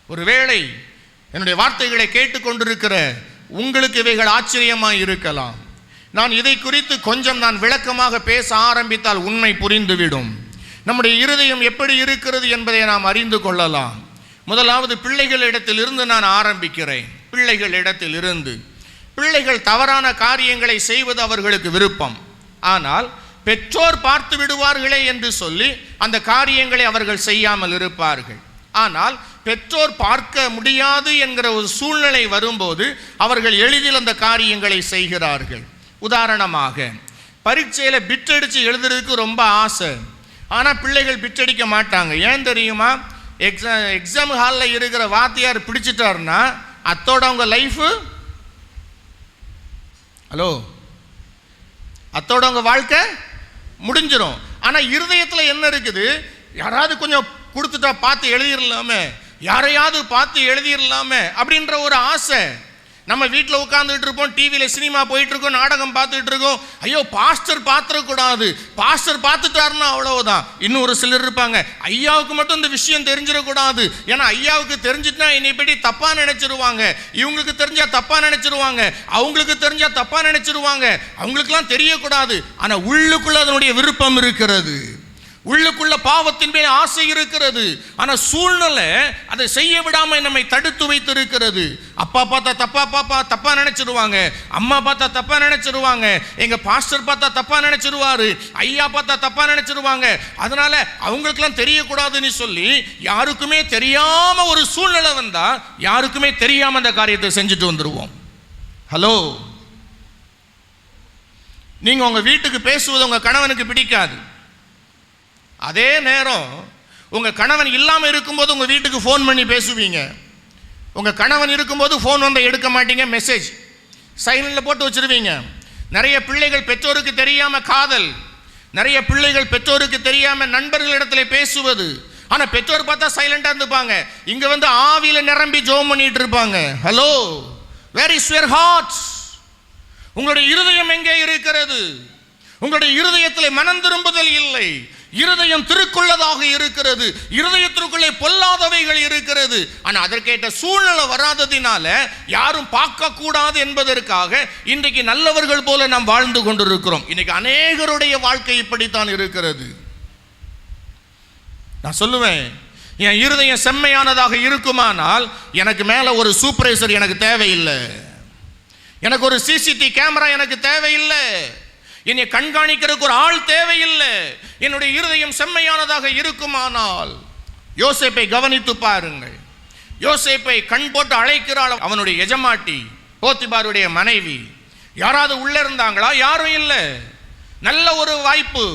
S1: ஒருவேளை என்னுடைய வார்த்தைகளை கேட்டுக்கொண்டிருக்கிற உங்களுக்கு இவைகள் ஆச்சரியமாய் இருக்கலாம். நான் இதை குறித்து கொஞ்சம் விளக்கமாக பேச ஆரம்பித்தால் உண்மை புரிந்துவிடும். நம்முடைய இருதயம் எப்படி இருக்கிறது என்பதை நாம் அறிந்து கொள்ளலாம். முதலாவது பிள்ளைகளிடத்திலிருந்து நான் ஆரம்பிக்கிறேன். பிள்ளைகள் தவறான காரியங்களை செய்வது அவர்களுக்கு விருப்பம். ஆனால் பெற்றோர் பார்த்து விடுவார்களே என்று சொல்லி அந்த காரியங்களை அவர்கள் செய்யாமல் இருப்பார்கள். ஆனால் பெற்றோர் பார்க்க முடியாது என்கிற ஒரு சூழ்நிலை வரும்போது அவர்கள் எளிதில் அந்த காரியங்களை செய்கிறார்கள். உதாரணமாக, பரீட்சையில் பிட்டடிச்சு எழுதுறதுக்கு ரொம்ப ஆசை. ஆனால் பிள்ளைகள் பிட்டடிக்க மாட்டாங்க. ஏன் தெரியுமா? எக்ஸாம் ஹாலில் இருக்கிற வாத்தியார் பிடிச்சிட்டாருன்னா அத்தோட அவங்க லைஃபு, அத்தோட அவங்க வாழ்க்கை முடிஞ்சிடும். ஆனால் இருதயத்தில் என்ன இருக்குது? யாராவது கொஞ்சம் கொடுத்துட்டா பார்த்து எழுதிடலாமே, யாரையாவது பார்த்து எழுதிடலாமே அப்படின்ற ஒரு ஆசை. நம்ம வீட்டில் உட்காந்துட்டு இருப்போம், டிவியில் சினிமா போயிட்டு இருக்கோம், நாடகம் பார்த்துட்டு இருக்கோம். ஐயோ பாஸ்டர் பார்த்துடக்கூடாது, பாஸ்டர் பார்த்துட்டாருன்னா அவ்வளவுதான். இன்னும் ஒரு சிலர் இருப்பாங்க, ஐயாவுக்கு மட்டும் இந்த விஷயம் தெரிஞ்சிடக்கூடாது, ஏன்னா ஐயாவுக்கு தெரிஞ்சிட்டுனா என்னை பற்றி தப்பா நினைச்சிருவாங்க, இவங்களுக்கு தெரிஞ்சா தப்பா நினைச்சிருவாங்க, அவங்களுக்கு தெரிஞ்சா தப்பா நினைச்சிருவாங்க, அவங்களுக்குலாம் தெரியக்கூடாது. ஆனா உள்ளுக்குள்ள அதனுடைய விருப்பம் இருக்கிறது, உள்ளுக்குள்ள பாவத்தின் மேல் ஆசை இருக்கிறது. ஆனா சூழ்நிலை அதை செய்ய விடாம நம்மை தடுத்து வைத்து இருக்கிறது. அப்பா பார்த்தா தப்பா நினைச்சிருவாங்க, அம்மா பார்த்தா தப்பா நினைச்சிருவாங்க, எங்க பாஸ்டர் பார்த்தா தப்பா நினைச்சிருவாரு, ஐயா பார்த்தா தப்பா நினைச்சிருவாங்க. அதனால அவங்களுக்கெல்லாம் தெரியக்கூடாதுன்னு சொல்லி யாருக்குமே தெரியாம ஒரு சூழ்நிலை வந்தா யாருக்குமே தெரியாம அந்த காரியத்தை செஞ்சுட்டு வந்துருவோம். ஹலோ, நீங்க உங்க வீட்டுக்கு பேசுவது உங்க கணவனுக்கு பிடிக்காது. அதே நேரம் உங்க கணவன் இல்லாமல் இருக்கும்போது உங்க வீட்டுக்கு ஃபோன் பண்ணி பேசுவீங்க. உங்க கணவன் இருக்கும்போது ஃபோன் வந்து எடுக்க மாட்டீங்க, மெசேஜ் சைலண்ட்ல போட்டு வச்சிருவீங்க. நிறைய பிள்ளைகள் பெற்றோருக்கு தெரியாம காதல், நிறைய பிள்ளைகள் பெற்றோருக்கு தெரியாம நண்பர்களிடத்தில் பேசுவது. ஆனா பெற்றோர் பார்த்தா சைலண்டா இருந்துப்பாங்க, இங்க வந்து ஆவியில நிரம்பி ஜெபம் பண்ணிட்டு இருப்பாங்க. Hello, where is your heart? உங்களுடைய இருதயம் எங்கே இருக்கிறது? உங்களுடைய இருதயத்தில் மனம் திரும்புதல் இல்லை. இருதயம் திருக்குள்ளதாக இருக்கிறது. இருதயத்திற்குள்ளே பொல்லாதவைகள் இருக்கிறது. ஆனால் அதற்கேற்ற சூழ்நிலை வராததினால யாரும் பார்க்க கூடாது என்பதற்காக இன்றைக்கு நல்லவர்கள் போல நாம் வாழ்ந்து கொண்டிருக்கிறோம். இன்னைக்கு அநேகருடைய வாழ்க்கை இப்படித்தான் இருக்கிறது. நான் சொல்லுவேன், என் இருதயம் செம்மையானதாக இருக்குமானால் எனக்கு மேல ஒரு சூப்பர்வைசர் எனக்கு தேவையில்லை, எனக்கு ஒரு சிசிடிவி கேமரா எனக்கு தேவையில்லை, என்னை கண்காணிக்கிறதுக்கு ஒரு ஆள் தேவையில்லை. என்னுடைய இருதயம் செம்மையானதாக இருக்குமானால், யோசேப்பை கவனித்து பாருங்கள். யோசேப்பை கண் போட்டு அழைக்கிறாள் அவனுடைய எஜமாட்டி, போத்திபாருடைய மனைவி. யாராவது உள்ள இருந்தாங்களா? யாரும் இல்லை. நல்ல ஒரு வாய்ப்பு.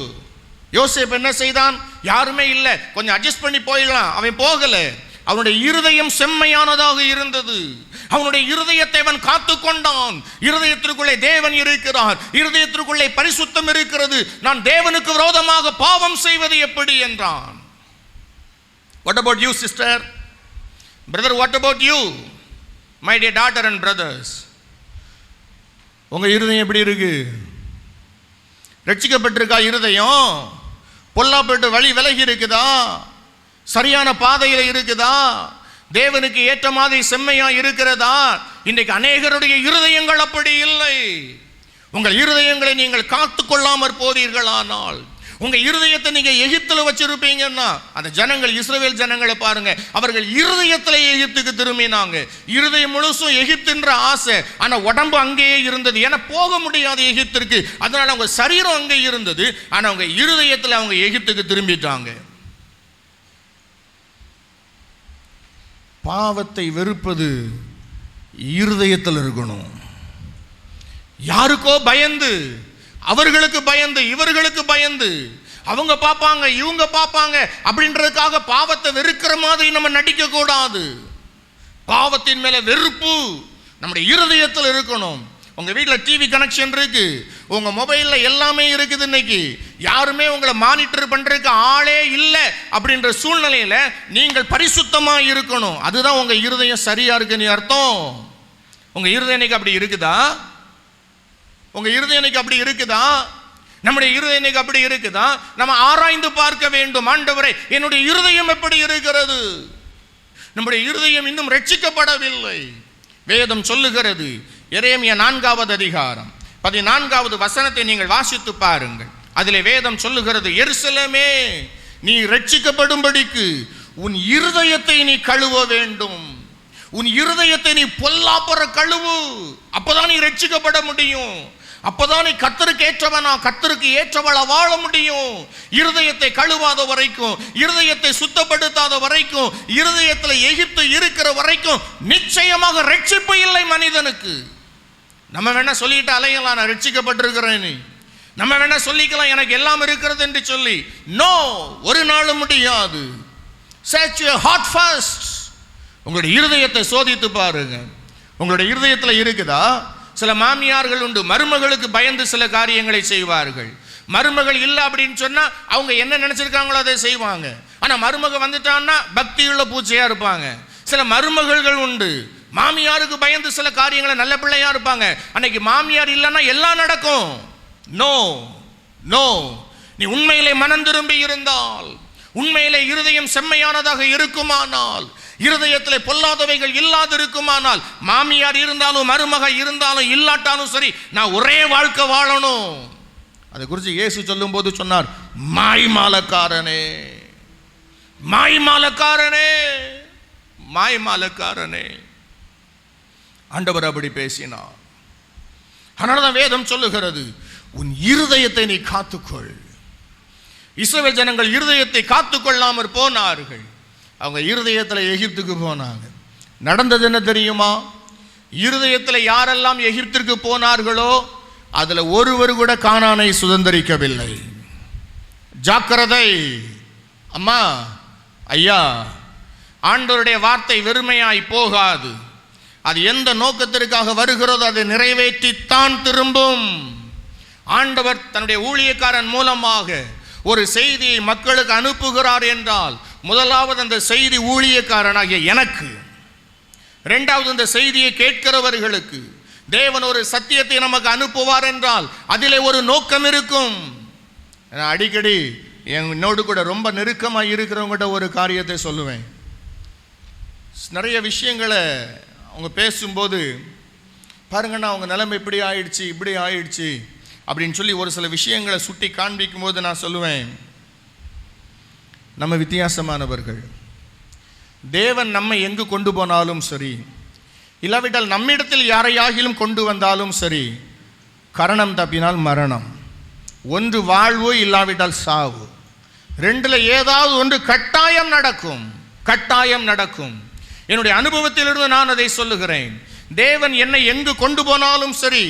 S1: யோசேப்பு என்ன செய்தான்? யாருமே இல்லை, கொஞ்சம் அட்ஜஸ்ட் பண்ணி போயிடலாம். அவன் போகல. அவனுடைய இருதயம் செம்மையானதாக இருந்தது. அவனுடைய இருதயத்தை அவன் காத்து கொண்டான். இருதயத்திற்குள்ளே தேவன் இருக்கிறார், இருதயத்திற்குள்ளே பரிசுத்தம் இருக்கிறது. நான் தேவனுக்கு விரோதமாக பாவம் செய்வது எப்படி என்றான். What about you, sister? Brother, what about you? My dear daughter and brothers. உங்க இருதயம் எப்படி இருக்கு? ரட்சிக்கப்பட்டிருக்கா இருதயம்? பொல்லாப்பட்டு வழி விலகி இருக்குதா? சரியான பாதையில் இருக்குதா? தேவனுக்கு ஏற்ற மாதிரி செம்மையா இருக்கிறதா? இன்றைக்கு அநேகருடைய இருதயங்கள் அப்படி இல்லை. உங்கள் இருதயங்களை நீங்கள் காத்து கொள்ளாமற் போதீர்களானால், உங்க இருதயத்தை நீங்க எகிப்துல வச்சிருப்பீங்கன்னா, அந்த ஜனங்கள், இஸ்ரவேல் ஜனங்களை பாருங்க, அவர்கள் இருதயத்துல எகிப்துக்கு திரும்பினாங்க. இருதயம் முழுசும் எகிப்துன்ற ஆசை, ஆனா உடம்பு அங்கேயே இருந்தது. ஏன்னா போக முடியாது எகிப்திற்கு, அதனால அவங்க சரீரம் அங்கே இருந்தது, ஆனா அவங்க இருதயத்துல அவங்க எகிப்துக்கு திரும்பிட்டாங்க. பாவத்தை வெறுப்பது இருதயத்தில் இருக்கணும். யாருக்கோ பயந்து, அவர்களுக்கு பயந்து, இவர்களுக்கு பயந்து, அவங்க பார்ப்பாங்க இவங்க பார்ப்பாங்க அப்படின்றதுக்காக பாவத்தை வெறுக்கிற மாதிரி நம்ம நடிக்க கூடாது. பாவத்தின் மேல வெறுப்பு நம்முடைய இருதயத்தில் இருக்கணும். உங்க வீட்டில் டிவி கனெக்ஷன் இருக்கு, உங்க மொபைல்ல எல்லாமே இருக்குது. இன்னைக்கு யாருமே உங்களை மானிட்டர் பண்றதுக்கு ஆளே இல்லை அப்படின்ற சூழ்நிலையில நீங்கள் பரிசுத்தமா இருக்கணும். அதுதான் உங்க இருதயம் சரியா இருக்குன்னு அர்த்தம். உங்க இருதயம் இன்னைக்கு அப்படி இருக்குதா? உங்க இருதயம் இன்னைக்கு அப்படி இருக்குதா? நம்முடைய இருதயம் இன்னைக்கு அப்படி இருக்குதா? நம்ம ஆராய்ந்து பார்க்க வேண்டும். ஆண்டவரே, என்னுடைய இருதயம் எப்படி இருக்கிறது? நம்முடைய இருதயம் இன்னும் ரட்சிக்கப்படவில்லை. வேதம் சொல்லுகிறது, எரேமியா 4வது அதிகாரம் 14வது வசனத்தை நீங்கள் வாசித்து பாருங்கள். அதிலே வேதம் சொல்லுகிறது, எருசலேமே, நீ ரட்சிக்கப்படும்படிக்கு உன் இருதயத்தை நீ கழுவ வேண்டும். உன் இருதயத்தை நீ பொல்லாப்புற கழுவு. அப்பதான் நீ ரட்சிக்கப்பட முடியும். அப்பதான் நீ கர்த்தருக்கு ஏற்றவனா, கர்த்தருக்கு ஏற்றவளா வாழ முடியும். இருதயத்தை கழுவாத வரைக்கும், இருதயத்தை சுத்தப்படுத்தாத வரைக்கும், இருதயத்துல எகிப்து இருக்கிற வரைக்கும் நிச்சயமாக ரட்சிப்பு இல்லை மனிதனுக்கு. நம்ம வேணா சொல்லிட்டு அலையலாம், நான் ரட்சிக்கப்பட்டிருக்கிறேன். நம்ம வேணா சொல்லிக்கலாம் எனக்கு எல்லாம் இருக்கிறது என்று சொல்லி. நோ, ஒரு நாளும் முடியாது. Search your heart first. உங்களுடைய இருதயத்தை சோதித்து பாருங்க. உங்களுடைய இருதயத்துல இருக்குதா? சில மாமியார்கள் உண்டு, மருமகளுக்கு பயந்து சில காரியங்களை செய்வார்கள். மருமகள் இல்லை அப்படின்னு சொன்னா அவங்க என்ன நினைச்சிருக்காங்களோ அதை செய்வாங்க. ஆனா மருமக வந்துட்டான்னா பக்தியுள்ள பூச்சையா இருப்பாங்க. சில மருமகள்கள் உண்டு, மாமியாருக்கு பயந்து சில காரியங்களை நல்ல பிள்ளையா இருப்பாங்க. அன்னைக்கு மாமியார் இல்லைன்னா எல்லாம் நடக்கும். நோ நோ, நீ உண்மையிலே மனம் திரும்பி இருந்தால், உண்மையிலே இருதயம் செம்மையானதாக இருக்குமானால், இருதயத்தில் பொல்லாதவைகள் இல்லாது இருக்குமானால், மாமியார் இருந்தாலும் மருமக இருந்தாலும் இல்லாட்டாலும் சரி, நான் ஒரே வாழ்க்கை வாழணும். அதை குறித்து இயேசு சொல்லும் போது சொன்னார், மாய்மாலக்காரனே, மாய்மாலக்காரனே, மாய்மாலக்காரனே. ஆண்டவர் அப்படி பேசினார். அதனாலதான் வேதம் சொல்லுகிறது, உன் இருதயத்தை நீ காத்துக்கொள். இஸ்ரவேல் ஜனங்கள் இருதயத்தை காத்துக்கொள்ளாமற் போனார்கள். அவங்க இருதயத்தில் எகிப்துக்கு போனாங்க. நடந்தது என்ன தெரியுமா? இருதயத்தில் யாரெல்லாம் எகிப்திற்கு போனார்களோ அதுல ஒருவர் கூட கானானை சுதந்தரிக்கவில்லை. ஜாக்கிரதை அம்மா, ஐயா, ஆண்டவருடைய வார்த்தை வெறுமையாய் போகாது. அது எந்த நோக்கத்திற்காக வருகிறதோ அதை நிறைவேற்றித்தான் திரும்பும். ஆண்டவர் தன்னுடைய ஊழியக்காரன் மூலமாக ஒரு செய்தியை மக்களுக்கு அனுப்புகிறார் என்றால், முதலாவது அந்த செய்தி ஊழியக்காரனாகிய எனக்கு, இரண்டாவது அந்த செய்தியை கேட்கிறவர்களுக்கு, தேவன் ஒரு சத்தியத்தை நமக்கு அனுப்புவார் என்றால் அதிலே ஒரு நோக்கம் இருக்கும். நான் அடிக்கடி என்னோடு கூட ரொம்ப நெருக்கமாக இருக்கிறவங்ககிட்ட ஒரு காரியத்தை சொல்லுவேன். நிறைய விஷயங்களை அவங்க பேசும்போது, பாருங்கண்ணா அவங்க நிலைமை இப்படி ஆயிடுச்சு இப்படி ஆயிடுச்சு அப்படின்னு சொல்லி ஒரு சில விஷயங்களை சுட்டி காண்பிக்கும் போது நான் சொல்லுவேன், நம்ம வித்தியாசமானவர்கள். தேவன் நம்மை எங்கு கொண்டு போனாலும் சரி, இல்லாவிட்டால் நம்மிடத்தில் யாரையாகிலும் கொண்டு வந்தாலும் சரி, கரணம் தப்பினால் மரணம், ஒன்று வாழ்வு இல்லாவிட்டால் சாவு, ரெண்டுல ஏதாவது ஒன்று கட்டாயம் நடக்கும். கட்டாயம் நடக்கும். என்னுடைய அனுபவத்திலிருந்து நான் அதை சொல்லுகிறேன். தேவன் என்னை எங்கு கொண்டு போனாலும் சரி,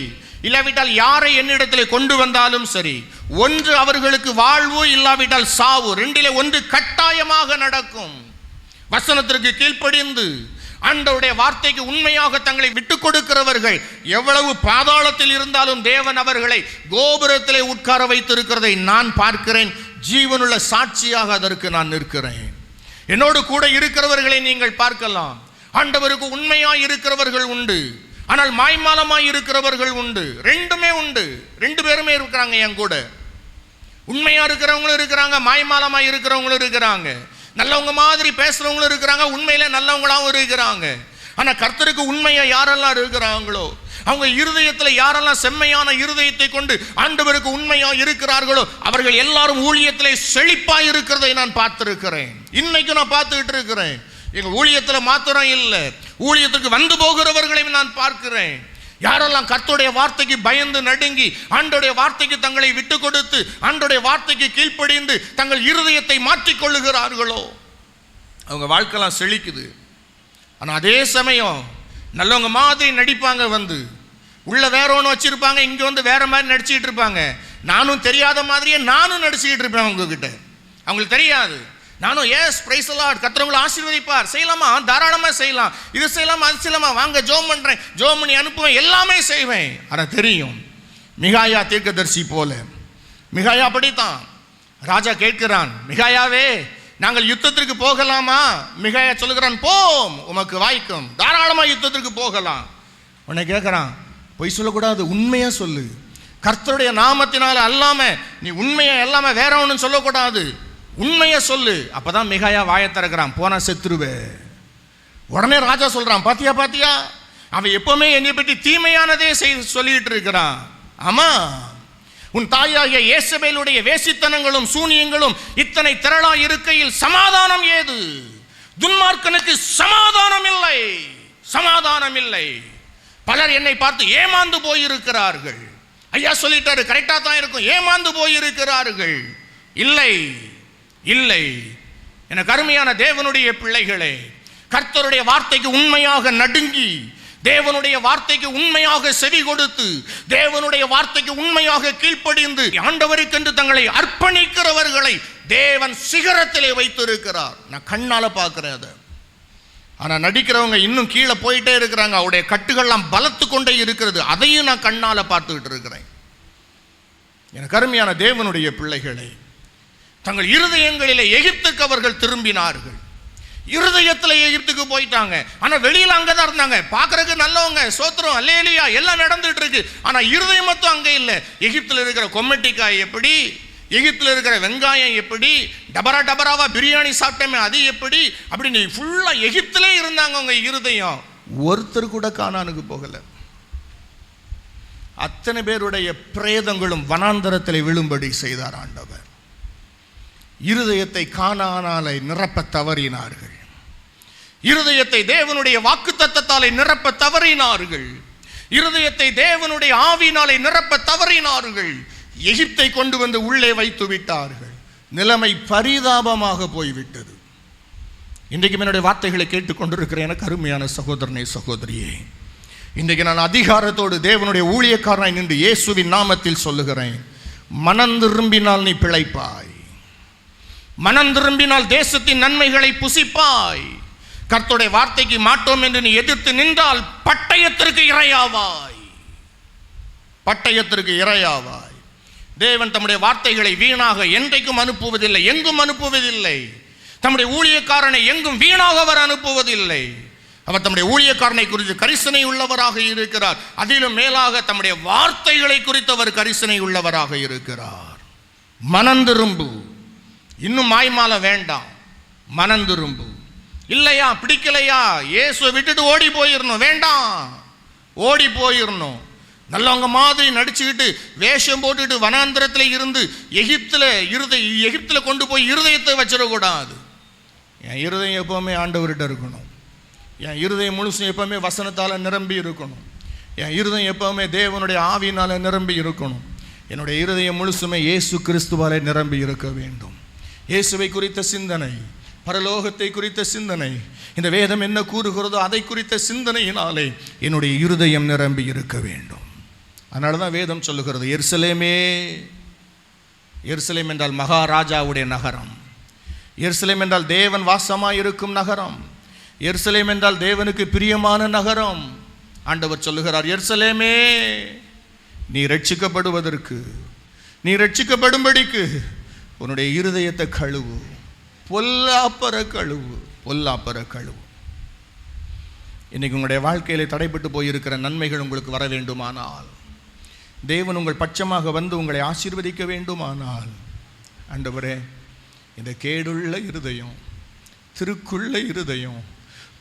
S1: இல்லாவிட்டால் யாரை என்னிடத்தில் கொண்டு வந்தாலும் சரி, ஒன்று அவர்களுக்கு வாழ்வு இல்லாவிட்டால் சாவு, ரெண்டிலே ஒன்று கட்டாயமாக நடக்கும். வசனத்திற்கு கீழ்ப்படிந்து ஆண்டவருடைய வார்த்தைக்கு உண்மையாக தங்களை விட்டுக் கொடுக்கிறவர்கள் எவ்வளவு பாதாளத்தில் இருந்தாலும் தேவன் அவர்களை கோபுரத்திலே உட்கார வைத்திருக்கிறதை நான் பார்க்கிறேன். ஜீவனுள்ள சாட்சியாக அதற்கு நான் நிற்கிறேன். என்னோடு கூட இருக்கிறவர்களை நீங்கள் பார்க்கலாம். ஆண்டவருக்கு உண்மையாய் இருக்கிறவர்கள் உண்டு, ஆனால் மாய்மாலமாய் இருக்கிறவர்கள் உண்டு. ரெண்டுமே உண்டு. ரெண்டு பேருமே இருக்கிறாங்க என் கூட. உண்மையா இருக்கிறவங்களும் இருக்கிறாங்க, மாய்மாலமாய் இருக்கிறவங்களும் இருக்கிறாங்க. நல்லவங்க மாதிரி பேசுறவங்களும் இருக்கிறாங்க, உண்மையில நல்லவங்களாவும் இருக்கிறாங்க. ஆனா கர்த்தருக்கு உண்மையா யாரெல்லாம் இருக்கிறாங்களோ, அவங்க இருதயத்தில் யாரெல்லாம் செம்மையான இருதயத்தை கொண்டு ஆண்டவருக்கு உண்மையா இருக்கிறார்களோ, அவர்கள் எல்லாரும் ஊழியத்திலே செழிப்பாய் இருக்கிறதை நான் பார்த்திருக்கிறேன். இன்னைக்கு நான் பார்த்துக்கிட்டு இருக்கிறேன். எங்க ஊழியத்தில் மாத்திரம் இல்லை, ஊழியத்துக்கு வந்து போகிறவர்களையும் நான் பார்க்கிறேன். யாரெல்லாம் கர்த்தருடைய வார்த்தைக்கு பயந்து நடுங்கி ஆண்டவருடைய வார்த்தைக்கு தங்களை விட்டு கொடுத்து ஆண்டவருடைய வார்த்தைக்கு கீழ்ப்படிந்து தங்கள் இருதயத்தை மாற்றிக்கொள்ளுகிறார்களோ, அவங்க வாழ்க்கைலாம் செழிக்குது. ஆனால் அதே சமயம் நல்லவங்க மாதிரி நடிப்பாங்க, வந்து உள்ள வேற ஒன்று வச்சிருப்பாங்க, இங்கே வந்து வேற மாதிரி நடிச்சுக்கிட்டு இருப்பாங்க. நானும் தெரியாத மாதிரியே நானும் நடிச்சுக்கிட்டு இருப்பேன் அவங்ககிட்ட. அவங்களுக்கு தெரியாது. நானும் எஸ் பிரைஸ் தி லார்ட், கர்த்தர் ஆசீர்வதிப்பார், செய்யலாமா, தாராளமாக செய்யலாம், இது செய்யலாமா, அது செய்யலாமா, வாங்க ஜோம் பண்ணுறேன், ஜோம் பண்ணி அனுப்புவேன், எல்லாமே செய்வேன். ஆனால் தெரியும், மிகாயா தீர்க்கதரிசி போல. மிகாயா அப்படித்தான். ராஜா கேட்கிறான், மிகாயாவே நாங்கள் யுத்தத்திற்கு போகலாமா? மிகாயா சொல்லுகிறான், போம், உமக்கு வாய்க்கும், தாராளமாக யுத்தத்திற்கு போகலாம். உன்னை கேட்குறான், பொய் சொல்லக்கூடாது, உண்மையாக சொல்லு, கர்த்தருடைய நாமத்தினால அல்லாம நீ உண்மையை எல்லாமே வேற ஒன்றும் சொல்லக்கூடாது, உண்மையை சொல்லு. அப்பதான் மிகாயா வாயை திறக்கிறான், போனா செத்துருவே. உடனே ராஜா சொல்றான், பாத்தியா பாத்தியா, அவன் எப்பவுமே என்னை பற்றி தீமையானதே சொல்லிட்டு இருக்கிறான். ஆமா, உன் தாயாகிய ஏசபேலுடைய வேசித்தனங்களும் சூனியங்களும் இத்தனை திரளா இருக்கையில் சமாதானம் ஏது? துன்மார்க்கனுக்கு சமாதானம் இல்லை, சமாதானம் இல்லை. பலர் என்னை பார்த்து ஏமாந்து போயிருக்கிறார்கள். ஐயா சொல்லிட்டாரு, கரெக்டா தான் இருக்கும், ஏமாந்து போயிருக்கிறார்கள். இல்லை இல்லை, எனக்கு அருமையான தேவனுடைய பிள்ளைகளே, கர்த்தருடைய வார்த்தைக்கு உண்மையாக நடுங்கி, தேவனுடைய வார்த்தைக்கு உண்மையாக செவி கொடுத்து, தேவனுடைய வார்த்தைக்கு உண்மையாக கீழ்ப்படிந்து ஆண்டவருக்கென்று தங்களை அர்ப்பணிக்கிறவர்களை தேவன் சிகரத்திலே வைத்திருக்கிறார். நான் கண்ணால பார்க்கிறேன் அதை. ஆனா நடிக்கிறவங்க இன்னும் கீழே போயிட்டே இருக்கிறாங்க, அவருடைய கட்டுகள்லாம் பலத்து கொண்டே இருக்கிறது. அதையும் நான் கண்ணால பார்த்துக்கிட்டு இருக்கிறேன். எனக்கு அருமையான தேவனுடைய பிள்ளைகளை, தங்கள் இருதயங்களிலே எகிப்துக்கு அவர்கள் திரும்பினார்கள். இருதயத்தில் எகிப்துக்கு போயிட்டாங்க, ஆனா வெளியில அங்கதான் இருந்தாங்க. பார்க்கறதுக்கு நல்லவங்க, சோத்திரம் அல்லேலூயா எல்லாம் நடந்துட்டு இருக்கு. ஆனா இருதயம் மட்டும் அங்கே இல்லை. எகிப்துல இருக்கிற கொம்மட்டிக்காய் எப்படி, எகிப்துல இருக்கிற வெங்காயம் எப்படி, டபரா டபராவா பிரியாணி சாப்பிட்டோமே அது எப்படி, அப்படின்னு ஃபுல்லா எகிப்திலே இருந்தாங்க. அவங்க இருதயம் ஒருத்தர் கூட கானானுக்கு போகல. அத்தனை பேருடைய பிரேதங்களும் வனாந்தரத்தில் விழும்படி செய்தார் ஆண்டவர். இருதயத்தை கானானாலே நிரப்ப தவறினார்கள். இருதயத்தை தேவனுடைய வாக்குத்தத்தத்தாலே நிரப்ப தவறினார்கள். இருதயத்தை தேவனுடைய ஆவியினாலே நிரப்ப தவறினார்கள். எகிப்தை கொண்டு வந்து உள்ளே வைத்து விட்டார்கள். நிலைமை பரிதாபமாக போய்விட்டது. இன்றைக்கு என்னுடைய வார்த்தைகளை கேட்டுக்கொண்டிருக்கிற எனக்கு அருமையான சகோதரனே சகோதரியே, இன்றைக்கு நான் அதிகாரத்தோடு தேவனுடைய ஊழியக்காரனாய் நின்று இயேசுவின் நாமத்தில் சொல்லுகிறேன், மனம் திரும்பினால் நீ பிழைப்பாய். மனம் திரும்பினால் தேசத்தின் நன்மைகளை புசிப்பாய். கர்த்தருடைய வார்த்தைக்கு மாட்டோம் என்று நீ எதிர்த்து நின்றால் பட்டயத்திற்கு இரையாவாய், பட்டயத்திற்கு இரையாவாய். தேவன் தம்முடைய வார்த்தைகளை வீணாக என்றைக்கும் அனுப்புவதில்லை, எங்கும் அனுப்புவதில்லை. தம்முடைய ஊழியக்காரனை எங்கும் வீணாக அவர் அனுப்புவதில்லை. அவர் தம்முடைய ஊழியக்காரனை குறித்து கரிசனை உள்ளவராக இருக்கிறார். அதிலும் மேலாக தம்முடைய வார்த்தைகளை குறித்து அவர் கரிசனை உள்ளவராக இருக்கிறார். மனந்திரும்பு, இன்னும் மாய்மால வேண்டாம், மனந்திரும்பு. இல்லையா, பிடிக்கலையா, இயேசுவை விட்டுட்டு ஓடி போயிடணும், வேண்டாம், ஓடி போயிடணும். நல்லவங்க மாதிரி நடிச்சுக்கிட்டு வேஷம் போட்டுட்டு வனாந்திரத்தில் இருந்து எகிப்தில் கொண்டு போய் இருதயத்தை வச்சிடக்கூடாது. என் இருதயம் எப்போவுமே ஆண்டவர்கிட்ட இருக்கணும். என் இருதயம் முழுசும் எப்போவுமே வசனத்தால் நிரம்பி இருக்கணும். என் இருதயம் எப்போவுமே தேவனுடைய ஆவியினால் நிரம்பி இருக்கணும். என்னுடைய இருதயம் முழுசுமே இயேசு கிறிஸ்துவாலே நிரம்பி இருக்க வேண்டும். இயேசுவை குறித்த சிந்தனை, பரலோகத்தை குறித்த சிந்தனை, இந்த வேதம் என்ன கூறுகிறதோ அதை குறித்த சிந்தனையினாலே என்னுடைய இருதயம் நிரம்பி இருக்க வேண்டும். அதனால தான் வேதம் சொல்லுகிறது, எருசலேமே, எருசலேம் என்றால் மகாராஜாவுடைய நகரம், எருசலேம் என்றால் தேவன் வாசமாய் இருக்கும் நகரம், எருசலேம் என்றால் தேவனுக்கு பிரியமான நகரம். ஆண்டவர் சொல்லுகிறார், எருசலேமே, நீ ரட்சிக்கப்படுவதற்கு, நீ ரட்சிக்கப்படும்படிக்கு உன்னுடைய இருதயத்தை கழுவு, பொல்லாப்பற கழுவு, பொல்லாப்பற கழுவு. இன்னைக்கு உங்களுடைய வாழ்க்கையில தடைப்பட்டு போயிருக்கிற நன்மைகள் உங்களுக்கு வர வேண்டுமானால், தேவன் உங்கள் பட்சமாக வந்து உங்களை ஆசீர்வதிக்க வேண்டுமானால், ஆண்டவரே, இந்த கேடுள்ள இருதயம், திருக்குள்ள இருதயம்,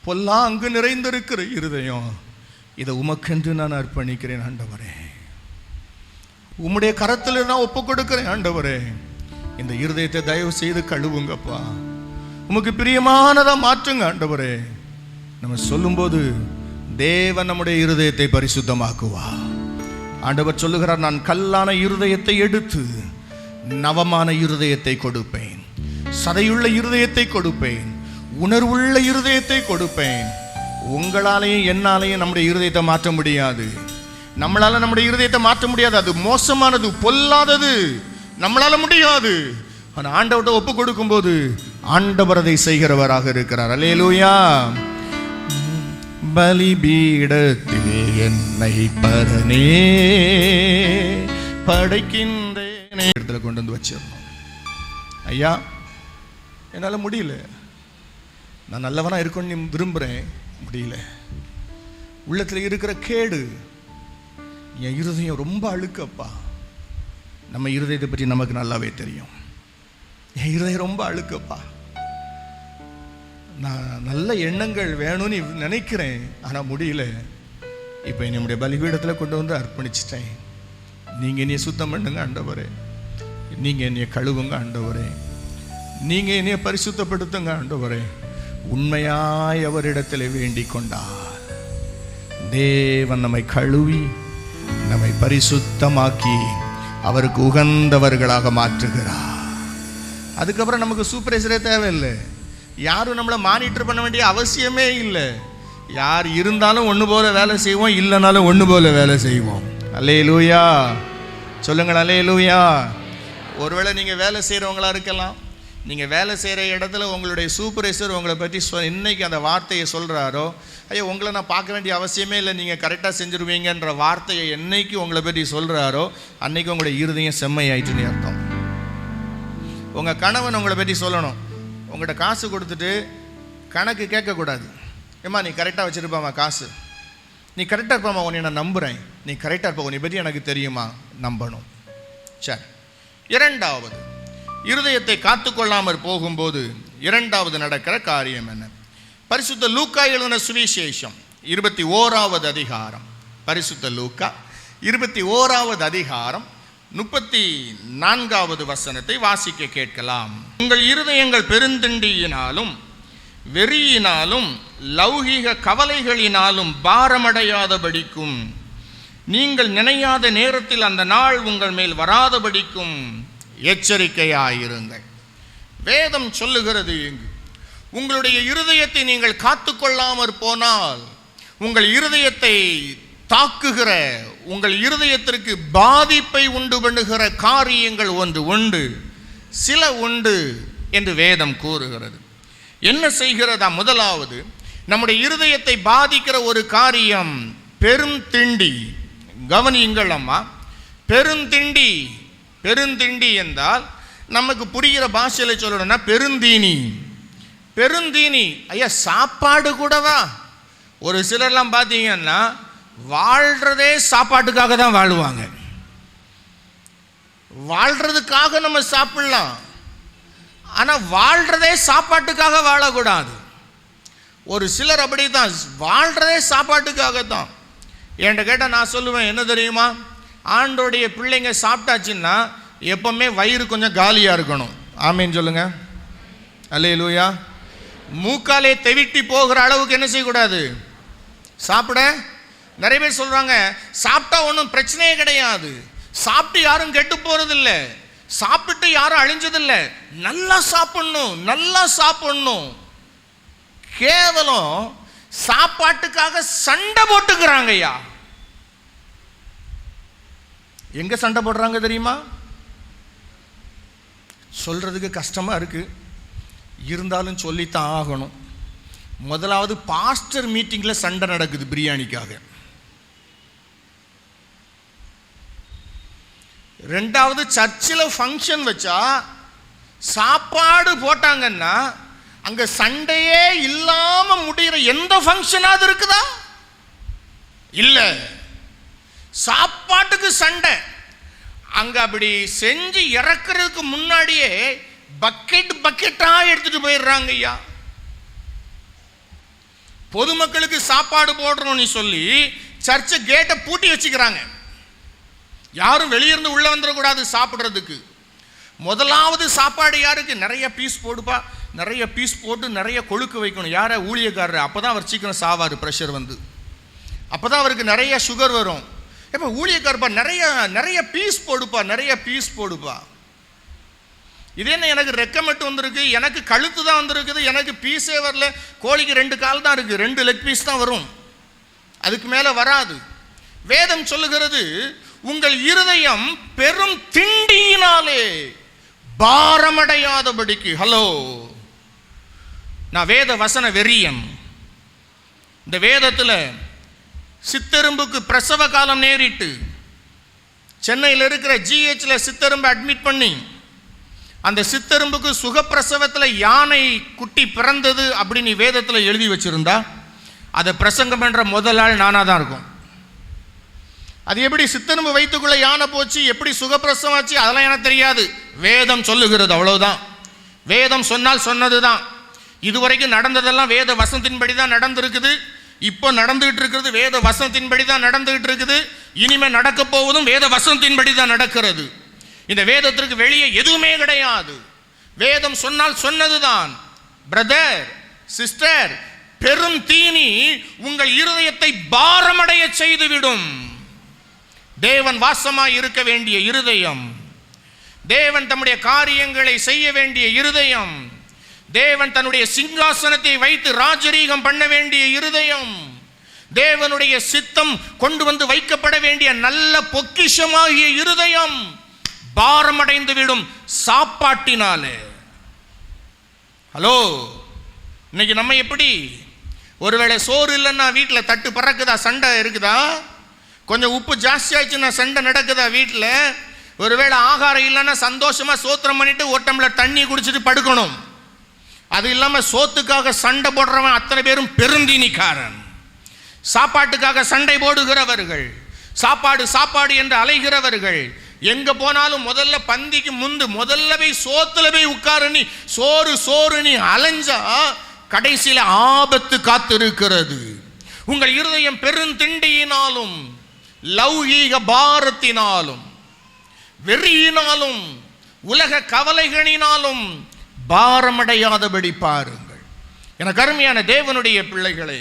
S1: பொல்லாங்கு நிறைந்திருக்கிற இருதயம், இதை உமக்கென்று நான் அர்ப்பணிக்கிறேன் ஆண்டவரே. உம்முடைய கரத்தில் நான் ஒப்பு கொடுக்கிறேன் ஆண்டவரே. இந்த இருதயத்தை தயவு செய்து கழுவுங்கப்பா, உமக்கு பிரியமானதா மாற்றுங்க ஆண்டவரே. நம்ம சொல்லும்போது தேவன் நம்முடைய இருதயத்தை பரிசுத்தமாக்குவா. ஆண்டவர் சொல்லுகிறார், நான் கல்லான இருதயத்தை எடுத்து நவமான இருதயத்தை கொடுப்பேன், சதையுள்ள இருதயத்தை கொடுப்பேன், உணர்வுள்ள இருதயத்தை கொடுப்பேன். உங்களாலேயும் என்னாலேயும் நம்முடைய இருதயத்தை மாற்ற முடியாது. நம்மளால நம்முடைய இருதயத்தை மாற்ற முடியாது. அது மோசமானது, பொல்லாதது, நம்மளால முடியாது. ஆனால் ஆண்டவர்கிட்ட ஒப்பு கொடுக்கும் போது ஆண்டவர் அதை செய்கிறவராக இருக்கிறார். அல்லேலூயா. பலிபீடத்தில் என்னை பரனே படைக்கின்றேன் இடத்துல கொண்டு வந்து வச்சிடணும். ஐயா, என்னால் முடியல, நான் நல்லவனா இருக்கணும்னு விரும்புகிறேன், முடியல. உள்ளத்தில் இருக்கிற கேடு, என் இருதயம் ரொம்ப அழுக்கப்பா. நம்ம இருதயத்தை பற்றி நமக்கு நல்லாவே தெரியும். என் இருதயம் ரொம்ப அழுக்கப்பா. நான் நல்ல எண்ணங்கள் வேணும்னு நினைக்கிறேன், ஆனால் முடியல. இப்போ என்னுடைய பலிபீடத்தில் கொண்டு வந்து அர்ப்பணிச்சிட்டேன். நீங்கள் என்னைய சுத்தம் பண்ணுங்க ஆண்டவரே, நீங்கள் என்னைய கழுவுங்க ஆண்டவரே, நீங்கள் என்னைய பரிசுத்தப்படுத்துங்க ஆண்டவரே. உண்மையாய் அவரிடத்தில் வேண்டிக் கொண்டார் தேவன் நம்மை கழுவி நம்மை பரிசுத்தமாக்கி அவருக்கு உகந்தவர்களாக மாற்றுகிறார். அதுக்கப்புறம் நமக்கு சூப்பர்வைசரே தேவையில்லை, யாரும் நம்மளை மானிட்டர் பண்ண வேண்டிய அவசியமே இல்லை. யார் இருந்தாலும் ஒன்று போல வேலை செய்வோம், இல்லைனாலும் ஒன்று போல வேலை செய்வோம். அல்லேலூயா சொல்லுங்கள், அல்லேலூயா. ஒருவேளை நீங்கள் வேலை செய்கிறவங்களா இருக்கலாம், நீங்கள் வேலை செய்கிற இடத்துல உங்களுடைய சூப்பர்வைசர் உங்களை பற்றி இன்னைக்கு அந்த வார்த்தையை சொல்கிறாரோ, ஐயோ உங்களை நான் பார்க்க வேண்டிய அவசியமே இல்லை, நீங்கள் கரெக்டாக செஞ்சுருவீங்கன்ற வார்த்தையை என்னைக்கு உங்களை பற்றி சொல்கிறாரோ அன்னைக்கு உங்களுடைய இருதயம் செம்மையாயிட்டுன்னு அர்த்தம். உங்கள் கணவன் உங்களை பற்றி சொல்லணும், உங்கள்கிட்ட காசு கொடுத்துட்டு கணக்கு கேட்கக்கூடாது. ஏம்மா நீ கரெக்டாக வச்சுருப்பாம்மா காசு, நீ கரெக்டாக இருப்பாம்மா, உன்னை நான் நம்புகிறேன், நீ கரெக்டாக இருப்பா, உன்னை பற்றி எனக்கு தெரியுமா, நம்பணும். சரி, இரண்டாவது, இருதயத்தை காத்துக்கொள்ளாமற் போகும்போது இரண்டாவது நடக்கிற காரியம் என்ன? பரிசுத்த லூக்கா எழுதின சுவிசேஷம் 21வது அதிகாரம், பரிசுத்த லூக்கா 21வது அதிகாரம் 34வது வசனத்தை வாசிக்க கேட்கலாம். உங்கள் இருதயங்கள் பெருந்திண்டியினாலும் வெறியினாலும் லௌகீக கவலைகளினாலும் பாரமடையாதபடிக்கும், நீங்கள் நினையாத நேரத்தில் அந்த நாள் உங்கள் மேல் வராதபடிக்கும் எச்சரிக்கையாயிருங்கள். வேதம் சொல்லுகிறது, உங்களுடைய இருதயத்தை நீங்கள் காத்துக்கொள்ளாமற் போனால் உங்கள் இருதயத்தை தாக்குகிற, உங்கள் இருதயத்திற்கு பாதிப்பை உண்டு பண்ணுகிற காரியங்கள் ஒன்று உண்டு, சில உண்டு என்று வேதம் கூறுகிறது. என்ன செய்கிறதா? முதலாவது, நம்முடைய இருதயத்தை பாதிக்கிற ஒரு காரியம் பெருந்திண்டி. கவனியுங்கள் அம்மா, பெருந்திண்டி. பெருந்திண்டி என்றால் நமக்கு புரிகிற பாஷையில் சொல்லணும்னா பெருந்தீனி. பெருந்தீனி, ஐயா சாப்பாடு கூடவா? ஒரு சிலர்லாம் பார்த்தீங்கன்னா வாழ்கிறதே சாப்பாட்டுக்காக தான் வாழுவாங்க. வாழ்கிறதுக்காக நம்ம சாப்பிடலாம், ஆனால் வாழ்கிறதே சாப்பாட்டுக்காக வாழக்கூடாது. ஒரு சிலர் அப்படி தான், வாழ்கிறதே சாப்பாட்டுக்காக தான். என்கிட்ட கேட்டால் நான் சொல்லுவேன், என்ன தெரியுமா, ஆண்டோடைய பிள்ளைங்க சாப்பிட்டாச்சுன்னா எப்பவுமே வயிறு கொஞ்சம் காலியாக இருக்கணும். ஆமேன்னு சொல்லுங்க. அல்லேலூயா. மூக்காலே தெவிட்டி போகிற அளவுக்கு என்ன செய்யக்கூடாது, சாப்பிட. நிறைய பேர் சொல்கிறாங்க சாப்பிட்டா ஒன்றும் பிரச்சனையே கிடையாது, சாப்பிட்டு யாரும் கெட்டு போகிறதில்லை, சாப்பிட்டு யாரும் அழிஞ்சதில்லை, நல்லா சாப்பிடணும் நல்லா சாப்பிடணும். கேவலம் சாப்பாட்டுக்காக சண்டை போட்டுக்கிறாங்க. ஐயா, எங்க சண்டை போடுறாங்க தெரியுமா? சொல்றதுக்கு கஷ்டமா இருக்கு, இருந்தாலும் சொல்லித்தான் ஆகணும். முதலாவது பாஸ்டர் மீட்டிங்ல சண்டை நடக்குது பிரியாணிக்காக. ரெண்டாவது சர்ச்சில் ஃபங்க்ஷன் வச்சா சாப்பாடு போட்டாங்கன்னா அங்க சண்டையே இல்லாம முடிகிற எந்த ஃபங்க்ஷனாவது இருக்குதா? இல்ல. சாப்பாட்டுக்கு சண்டை. அங்க அப்படி செஞ்சு இறக்குறதுக்கு முன்னாடியே பக்கெட்டா எடுத்துட்டு போயிடுறாங்க. ஐயா, பொதுமக்களுக்கு சாப்பாடு போடுறோம்னு சொல்லி சர்ச்சை கேட்டை பூட்டி வச்சுக்கிறாங்க. யாரும் வெளியிருந்து உள்ள வந்துடக்கூடாது சாப்பிட்றதுக்கு. முதலாவது சாப்பாடு யாருக்கு? நிறைய பீஸ் போடுப்பா, நிறைய பீஸ் போட்டு நிறைய கொழுக்கு வைக்கணும். யாரை? ஊழியக்காரர். அப்போதான் அவர் சீக்கிரம் சாவார், ப்ரெஷர் வந்து. அப்போதான் அவருக்கு நிறைய சுகர் வரும். எப்போ ஊழியக்காரப்பா நிறைய நிறைய பீஸ் போடுப்பா, நிறைய பீஸ் போடுப்பா. இது என்ன, எனக்கு ரெக்க மட்டும் வந்திருக்கு, எனக்கு கழுத்து தான் வந்திருக்குது, எனக்கு பீஸே வரல. கோழிக்கு 2 கால் தான் இருக்கு, 2 லெக் பீஸ் தான் வரும், அதுக்கு மேலே வராது. வேதம் சொல்லுகிறது, உங்கள் இருதயம் பெரும் திண்டியினாலே பாரமடையாதபடிக்கு. ஹலோ, நான் வேத வசன வெறியன். இந்த வேதத்தில் சித்தெரும்புக்கு பிரசவ காலம் நேரிட்டு சென்னையில் இருக்கிற GHல சித்தெரும்பு அட்மிட் பண்ணி அந்த சித்தெரும்புக்கு சுகப்பிரசவத்தில் யானை குட்டி பிறந்தது அப்படின்னு வேதத்தில் எழுதி வச்சிருந்தா அதை பிரசங்கம் என்ற முதல் ஆள் நானாக தான் இருக்கும். அது எப்படி சித்தெரும்பு வயிற்றுக்குள்ள யானை போச்சு, எப்படி சுகப்பிரசவம் ஆச்சு, அதெல்லாம் எனக்கு தெரியாது. வேதம் சொல்லுகிறது, அவ்வளவுதான். வேதம் சொன்னால் சொன்னது தான். இதுவரைக்கும் நடந்ததெல்லாம் வேத வசனத்தின்படி தான் நடந்திருக்குது. இப்போ நடந்துகிட்டு இருக்கிறது வேத வசனத்தின்படி தான் நடந்துகிட்டு இருக்குது. இனிமே நடக்க போவதும் வேத வசனத்தின்படி தான் நடக்கிறது. இந்த வேதத்திற்கு வெளியே எதுவுமே கிடையாது. வேதம் சொன்னால் சொன்னதுதான். பிரதர், சிஸ்டர், பெரும் தீனி உங்கள் இருதயத்தை பாரமடைய செய்துவிடும். தேவன் வாசமாய் இருக்க வேண்டிய இருதயம், தேவன் தம்முடைய காரியங்களை செய்ய வேண்டிய இருதயம், தேவன் தன்னுடைய சிங்காசனத்தை வைத்து ராஜரீகம் பண்ண வேண்டிய இருதயம், தேவனுடைய சித்தம் கொண்டு வந்து வைக்கப்பட வேண்டிய நல்ல பொக்கிஷமாகிய இருதயம் பாரமடைந்து விடும் சாப்பாட்டினாலே. ஹலோ, இன்னைக்கு நம்ம எப்படி? ஒருவேளை சோறு இல்லைன்னா வீட்டில் தட்டு பறக்குதா, சண்டை இருக்குதா? கொஞ்சம் உப்பு ஜாஸ்தி ஆயிடுச்சுன்னா சண்டை நடக்குதா வீட்டில்? ஒருவேளை ஆகாரம் இல்லைன்னா சந்தோஷமா சோத்திரம் பண்ணிட்டு ஒரு டம்ளர் தண்ணி குடிச்சிட்டு படுக்கணும். அது இல்லாமல் சோத்துக்காக சண்டை போடுறவன் அத்தனை பேரும் பெருந்தீனிக்காரன். சாப்பாட்டுக்காக சண்டை போடுகிறவர்கள், சாப்பாடு சாப்பாடு என்று அலைகிறவர்கள், எங்க போனாலும் முதல்ல பந்திக்கு முதல்ல போய் சோத்துல போய் உட்காருன்னு சோறு சோறுன்னு அலைஞ்சா கடைசியில் ஆபத்து காத்திருக்கிறது. உங்கள் இருதயம் பெருந்திண்டியினாலும் லௌகீக பாரத்தினாலும் வெறியினாலும் உலக கவலைகளினாலும் பாரமடையாதபடி பாருங்கள். எனக்கு அருமையான தேவனுடைய பிள்ளைகளே,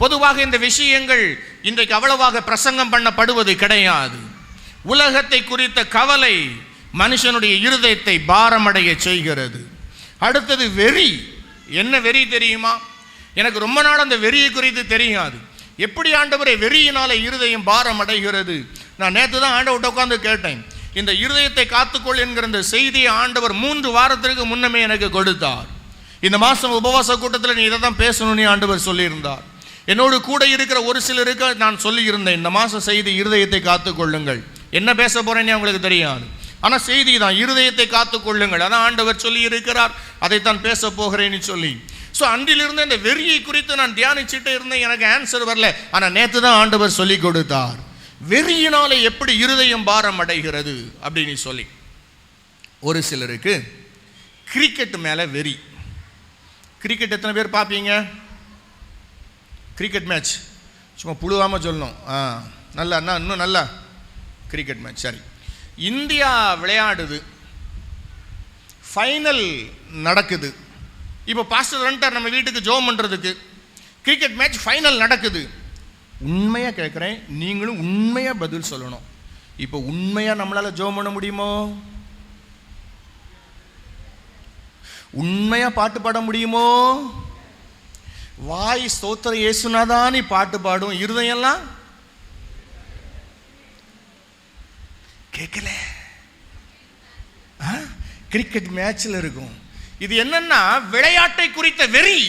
S1: பொதுவாக இந்த விஷயங்கள் இன்றைக்கு அவ்வளவாக பிரசங்கம் பண்ணப்படுவது கிடையாது. உலகத்தை குறித்த கவலை மனுஷனுடைய இருதயத்தை பாரமடைய செய்கிறது. அடுத்தது வெறி. என்ன வெறி தெரியுமா? எனக்கு ரொம்ப நாள் அந்த வெறியை குறித்து தெரியாது. எப்படி ஆண்டவரே வெறியினால இருதயம் பாரம் அடைகிறது? நான் நேற்று தான் ஆண்டவர்கிட்ட உட்கார்ந்து கேட்டேன். இந்த இருதயத்தை காத்துக்கொள் என்கிற இந்த செய்தியை ஆண்டவர் 3 வாரத்திற்கு முன்னமே எனக்கு கொடுத்தார். இந்த மாதம் உபவாச கூட்டத்தில் நீ இதை தான் பேசணும்னு ஆண்டவர் சொல்லியிருந்தார். என்னோடு கூட இருக்கிற ஒரு சிலருக்கு நான் சொல்லியிருந்தேன், இந்த மாதம் செய்தி இருதயத்தை காத்துக்கொள்ளுங்கள். என்ன பேச போறேன்னு உங்களுக்கு தெரியாது, ஆனால் செய்தி தான், இருதயத்தை காத்துக்கொள்ளுங்கள். அதான் ஆண்டவர் சொல்லி இருக்கிறார், அதைத்தான் பேச போகிறேன்னு சொல்லி. ஸோ அன்றிலிருந்து இந்த வெறியை குறித்து நான் தியானிச்சுட்டே இருந்தேன், எனக்கு ஆன்சர் வரல. ஆனால் நேற்று தான் ஆண்டவர் சொல்லி கொடுத்தார், வெறியினாலே எப்படி இருதயம் பாரம் அடைகிறது அப்படின்னு சொல்லி. ஒரு சிலருக்கு கிரிக்கெட் மேலே வெறி. கிரிக்கெட் எத்தனை பேர் பார்ப்பீங்க? கிரிக்கெட் மேட்ச் சும்மா புழுவாமல் சொல்லணும். நல்லா இன்னும் நல்லா கிரிக்கெட் மேட்ச். சரி, இந்தியா விளையாடுது, ஃபைனல் நடக்குது. இப்போ பாஸ்டர் வந்துட்டார் நம்ம வீட்டுக்கு ஜோம் பண்ணுறதுக்கு. கிரிக்கெட் மேட்ச் ஃபைனல் நடக்குது. உண்மையாக கேட்குறேன், நீங்களும் உண்மையாக பதில் சொல்லணும். இப்போ உண்மையாக நம்மளால் ஜோம் பண்ண முடியுமோ? உண்மையாக பாட்டு பாட முடியுமோ? வாய் ஸ்தோத்திர இயேசுனாதான் நீ பாட்டு பாடும், இருதயம்லாம் கேட்கல. கிரிக்கெட் மேட்ச்ல இருக்கும். இது என்னன்னா விளையாட்டை குறித்த வெறி,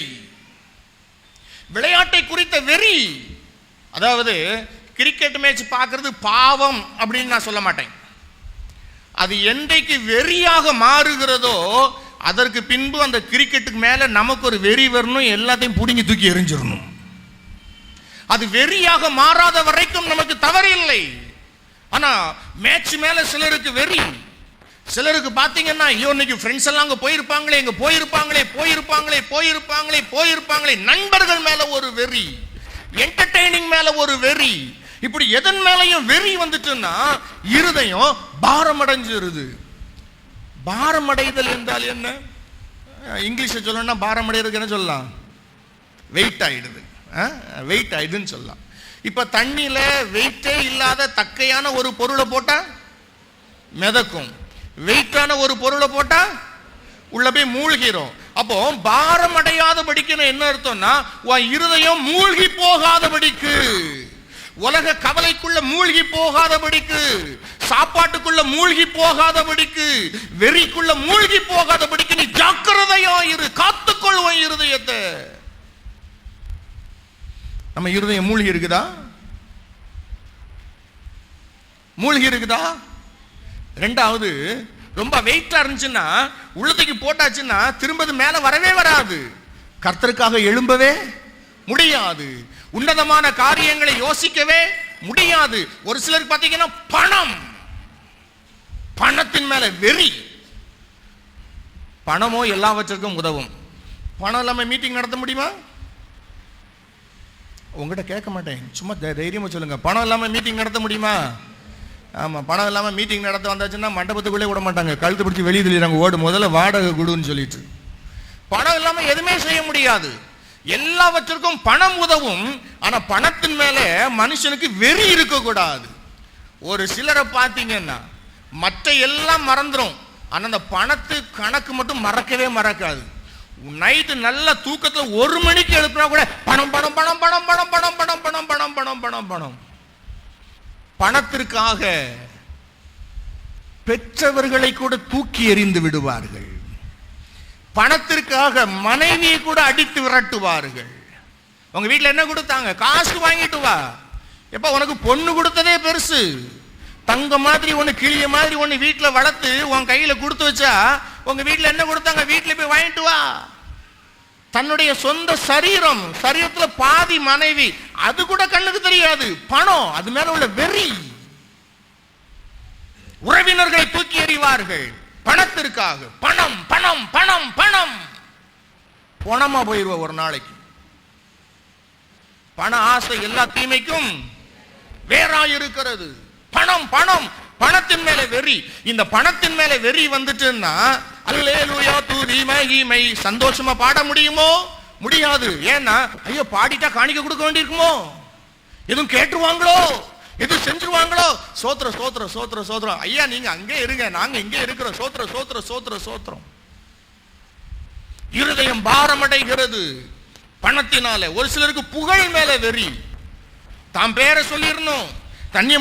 S1: விளையாட்டை குறித்த வெறி. அதாவது கிரிக்கெட் மேட்ச் பார்க்கறது பாவம் அப்படின்னு நான் சொல்ல மாட்டேன். அது என்றைக்கு வெறியாக மாறுகிறதோ அதற்கு பின்பு அந்த கிரிக்கெட்டுக்கு மேல நமக்கு ஒரு வெறி வரணும், எல்லாத்தையும் பிடுங்கி தூக்கி எறிஞ்சிடணும். அது வெறியாக மாறாத வரைக்கும் நமக்கு தவறு இல்லை. ஆனா மேட்ச் மேல சிலருக்கு வெறி. சிலருக்கு பாத்தீங்கன்னா, ஐயோ இன்னைக்கு ஃப்ரெண்ட்ஸ் எல்லாம் அங்க போயிருப்பாங்களே, இங்க போயிருப்பாங்களே, நண்பர்கள் மேல ஒரு வெறி, என்டர்டெய்னிங் மேல ஒரு வெறி. இப்படி எதன் மேலையும் வெறி வந்துட்டுன்னா இருதயம் பாரம் அடைஞ்சிருது. பாரம் அடைதல் என்றால் என்ன? இங்கிலீஷ் சொல்லணும்னா பாரம் அடைகிறதுக்கு என்ன சொல்லலாம்? வெயிட் ஆயிடுது. வெயிட் ஆயிடுதுன்னு சொல்லலாம். இப்ப தண்ணியில வெயிட்டே இல்லாத தக்கையான ஒரு பொருளை போட்டா மிதக்கும், வெயிட்டான ஒரு பொருளை போட்டா உள்ள போய் மூழ்கிறோம். அப்போ பாரம் அடையாதபடிக்கு என்ன அர்த்தம்னா, உன் இருதயம் மூழ்கி போகாதபடிக்கு, உலக கவலைக்குள்ள மூழ்கி போகாதபடிக்கு, சாப்பாட்டுக்குள்ள மூழ்கி போகாதபடிக்கு, வெறிக்குள்ள மூழ்கி போகாதபடிக்கு நீ ஜாக்கிரதையா இரு, காத்துக்கொள்வோம் இருதயத்தை. நம்ம இருதயம் மூழ்கி இருக்குதா? மூழ்கி இருக்குதா? ரெண்டாவது, ரொம்ப வெயிட்டா இருந்துச்சுன்னா உள்ளத்துக்கு போட்டாச்சுன்னா திரும்ப மேல வரவே வராது, கர்த்தருக்காக எழும்பவே முடியாது, உன்னதமான காரியங்களை யோசிக்கவே முடியாது. ஒரு சிலருக்கு பாத்தீங்கன்னா பணம், பணத்தின் மேல வெறி. பணமோ எல்லாவற்றுக்கும் உதவும். பணம் இல்லாம மீட்டிங் நடத்த முடியுமா? உங்ககிட்ட கேட்க மாட்டேன், சும்மா தைரியமா சொல்லுங்க. பணம் இல்லாம மீட்டிங் நடத்த முடியுமா? ஆமா, பணம் இல்லாம மீட்டிங் நடத்த வந்தாச்சுன்னா மண்டபத்துக்குள்ளே விட மாட்டாங்க, கழுத்து பிடிச்சி வெளியே தள்ளிடுறாங்க, ஓடு முதல்ல வாடகை கொடுன்னு சொல்லிட்டு. பணம் இல்லாம எதுவுமே செய்ய முடியாது. எல்லாவற்றிற்கும் பணம் உதவும். ஆனா பணத்தின் மேல மனுஷனுக்கு வெறி இருக்க கூடாது. ஒரு சிலரை பார்த்தீங்கன்னா மற்ற எல்லாம் மறந்துடும், ஆனா அந்த பணத்து கணக்கு மட்டும் மறக்கவே மறக்காது. நைட்டு நல்ல தூக்கத்துல 1 மணிக்கு எழுப்பினா கூட பணம் பணம் பணம் பணம் பணம் பணம் பணம் பணம் பணம் பணம் பணம் பணம். பணத்திற்காக பெற்றவர்களை கூட தூக்கி எறிந்து விடுவார்கள். பணத்திற்காக மனைவியை கூட அடித்து விரட்டுவார்கள். உங்க வீட்டில் என்ன கொடுத்தாங்க? காசு வாங்கிட்டு வா. எப்ப உனக்கு பொண்ணு கொடுத்ததே பெருசு. தங்க மாதிரி ஒன்று, கிளிய மாதிரி ஒன்று வீட்டில் வளர்த்து உன் கையில் கொடுத்து வச்சா உங்க வீட்டில் என்ன கொடுத்தாங்க? வீட்டில் போய் வாங்கிட்டு வா. தன்னுடைய சொந்த சரீரத்துல பாதி மனைவி, அது கூட கண்ணுக்கு தெரியாது. பணம், அது மேல உள்ள வெறி. உறவினர்களை தூக்கி எறிவார்கள் பணத்திற்காக. பணம் பணம் பணம் பணம். பணமா போயிருவ ஒரு நாளைக்கு. பண ஆசை எல்லா தீமைக்கும் வேறாயிருக்கிறது. பணம் பணம், பணத்தின் மேல வெறி. இந்த பணத்தின் மேல வெறி வந்துட்டுன்னா அல்லேலூயா துதி மகிமை சந்தோஷமா பாட முடியுமோ? முடியாது. ஏன்னா ஐயோ பாடிட்டா காணிக்க கொடுக்க வேண்டியிருக்குமோ, எதுவும் கேட்டுருவாங்களோ, எதுவும் செஞ்சிருவாங்களோ. சோத்திர சோத்திர சோத்திர சோத்திரம். ஐயா நீங்க அங்கே இருங்க, நாங்க இங்கே இருக்கிறோம். சோத்திர சோத்திர சோத்திர சோத்திரம். இருதயம் பாரமடைகிறது பணத்தினால. ஒரு சிலருக்கு புகழ் மேல வெறி. தாம் பேரை சொல்லிடணும், தன்னை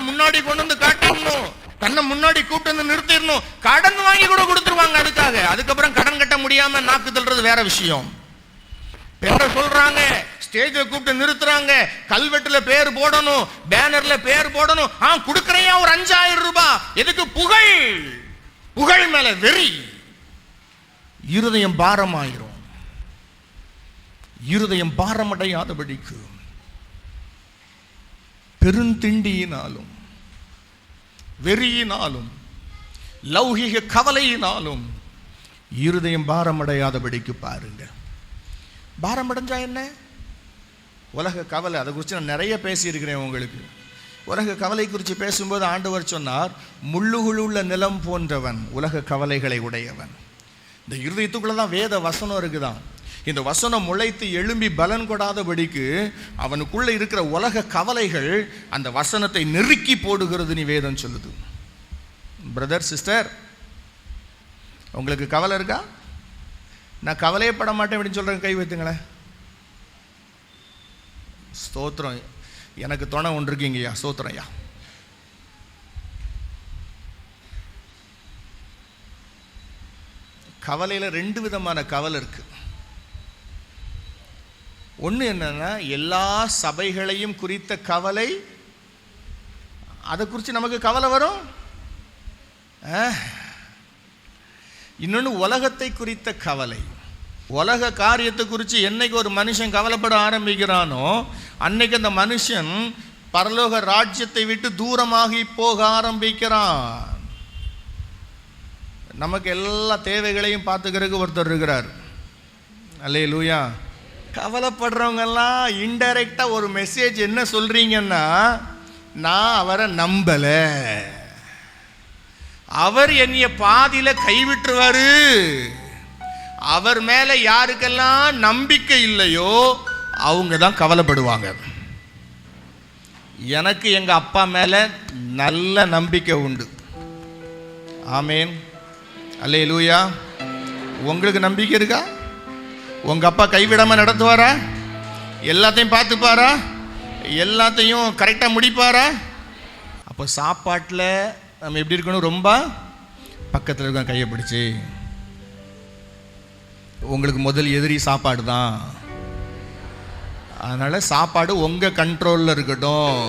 S1: முன்னாடி கொண்டு வந்து காட்டிடணும், தன்னை முன்னாடி கூப்பிட்டு வந்து நிறுத்திடணும். கடன் வாங்கி கூட கொடுத்துருவாங்க அதுக்காக. அதுக்கப்புறம் கடன் கட்ட முடியாம நாக்கு தள்ளுறது வேற விஷயம். பேரை சொல்றாங்க, ஸ்டேஜ்ல கூப்பிட்டு நிறுத்துறாங்க, கல்வெட்டுல பேர் போடணும், பேனர்ல பேர் போடணும். கொடுக்கறையா ஒரு 5000 ரூபாய். எதுக்கு? புகழ். புகழ் மேல வெறி. இருதயம் பாரமாயிரும். இருதயம் பாரமடையாதபடிக்கு பெருந்திண்டியினாலும் வெறியினாலும் லௌகிக கவலையினாலும் இருதயம் பாரமடையாதபடிக்கு பாருங்க. பாரமடைஞ்சா என்ன? உலக கவலை, அதை குறித்து நான் நிறைய பேசியிருக்கிறேன் உங்களுக்கு. உலக கவலை குறித்து பேசும்போது ஆண்டவர் சொன்னார், முள்ளுகுள்ள நிலம் போன்றவன் உலக கவலைகளை உடையவன். இந்த இருதயத்துக்குள்ள தான் வேத வசனம் இருக்குதான். இந்த வசனம் முளைத்து எழும்பி பலன் கொடாதபடிக்கு அவனுக்குள்ள இருக்கிற உலக கவலைகள் அந்த வசனத்தை நெருக்கி போடுகிறது, நீ வேதம் சொல்லுது. பிரதர் சிஸ்டர், உங்களுக்கு கவலை இருக்கா? நான் கவலையே பட மாட்டேன் அப்படின்னு சொல்றேன், கை வைத்துங்களேன். ஸ்தோத்திரம், எனக்கு துணை ஒன்று இருக்கீங்கய்யா, ஸ்தோத்திரம் ஐயா. கவலையில் 2 விதமான கவலை இருக்கு. ஒன்று என்னன்னா, எல்லா சபைகளையும் குறித்த கவலை, அதை குறித்து நமக்கு கவலை வரும். இன்னொன்று உலகத்தை குறித்த கவலை. உலக காரியத்தை குறித்து என்னைக்கு ஒரு மனுஷன் கவலைப்பட ஆரம்பிக்கிறானோ அன்னைக்கு அந்த மனுஷன் பரலோக ராஜ்யத்தை விட்டு தூரமாகி போக ஆரம்பிக்கிறான். நமக்கு எல்லா தேவைகளையும் பார்த்துக்கிறதுக்கு ஒருத்தர் இருக்கிறார். அல்லேலூயா. கவலைப்படுறவங்கெல்லாம் இன்டைரக்டா ஒரு மெசேஜ் என்ன சொல்றீங்கன்னா, நான் அவரை நம்பல, அவர் என்னைய பாதியில கைவிட்டுருவாரு, அவர் மேல யாருக்கெல்லாம் நம்பிக்கை இல்லையோ அவங்க தான் கவலைப்படுவாங்க. எனக்கு எங்க அப்பா மேல நல்ல நம்பிக்கை உண்டு. ஆமேன், அல்லேலூயா. உங்களுக்கு நம்பிக்கை இருக்கா? உங்க அப்பா கைவிடாம நடத்துவாரா? எல்லாத்தையும் பார்த்துப்பாரா? எல்லாத்தையும் கரெக்டா முடிப்பாரா? அப்போ சாப்பாட்டில் நம்ம எப்படி இருக்கணும்? ரொம்ப பக்கத்தில் இருக்க கையை பிடிச்சி. உங்களுக்கு முதல் எதிரி சாப்பாடு தான். அதனால சாப்பாடு உங்க கண்ட்ரோல்ல இருக்கட்டும்.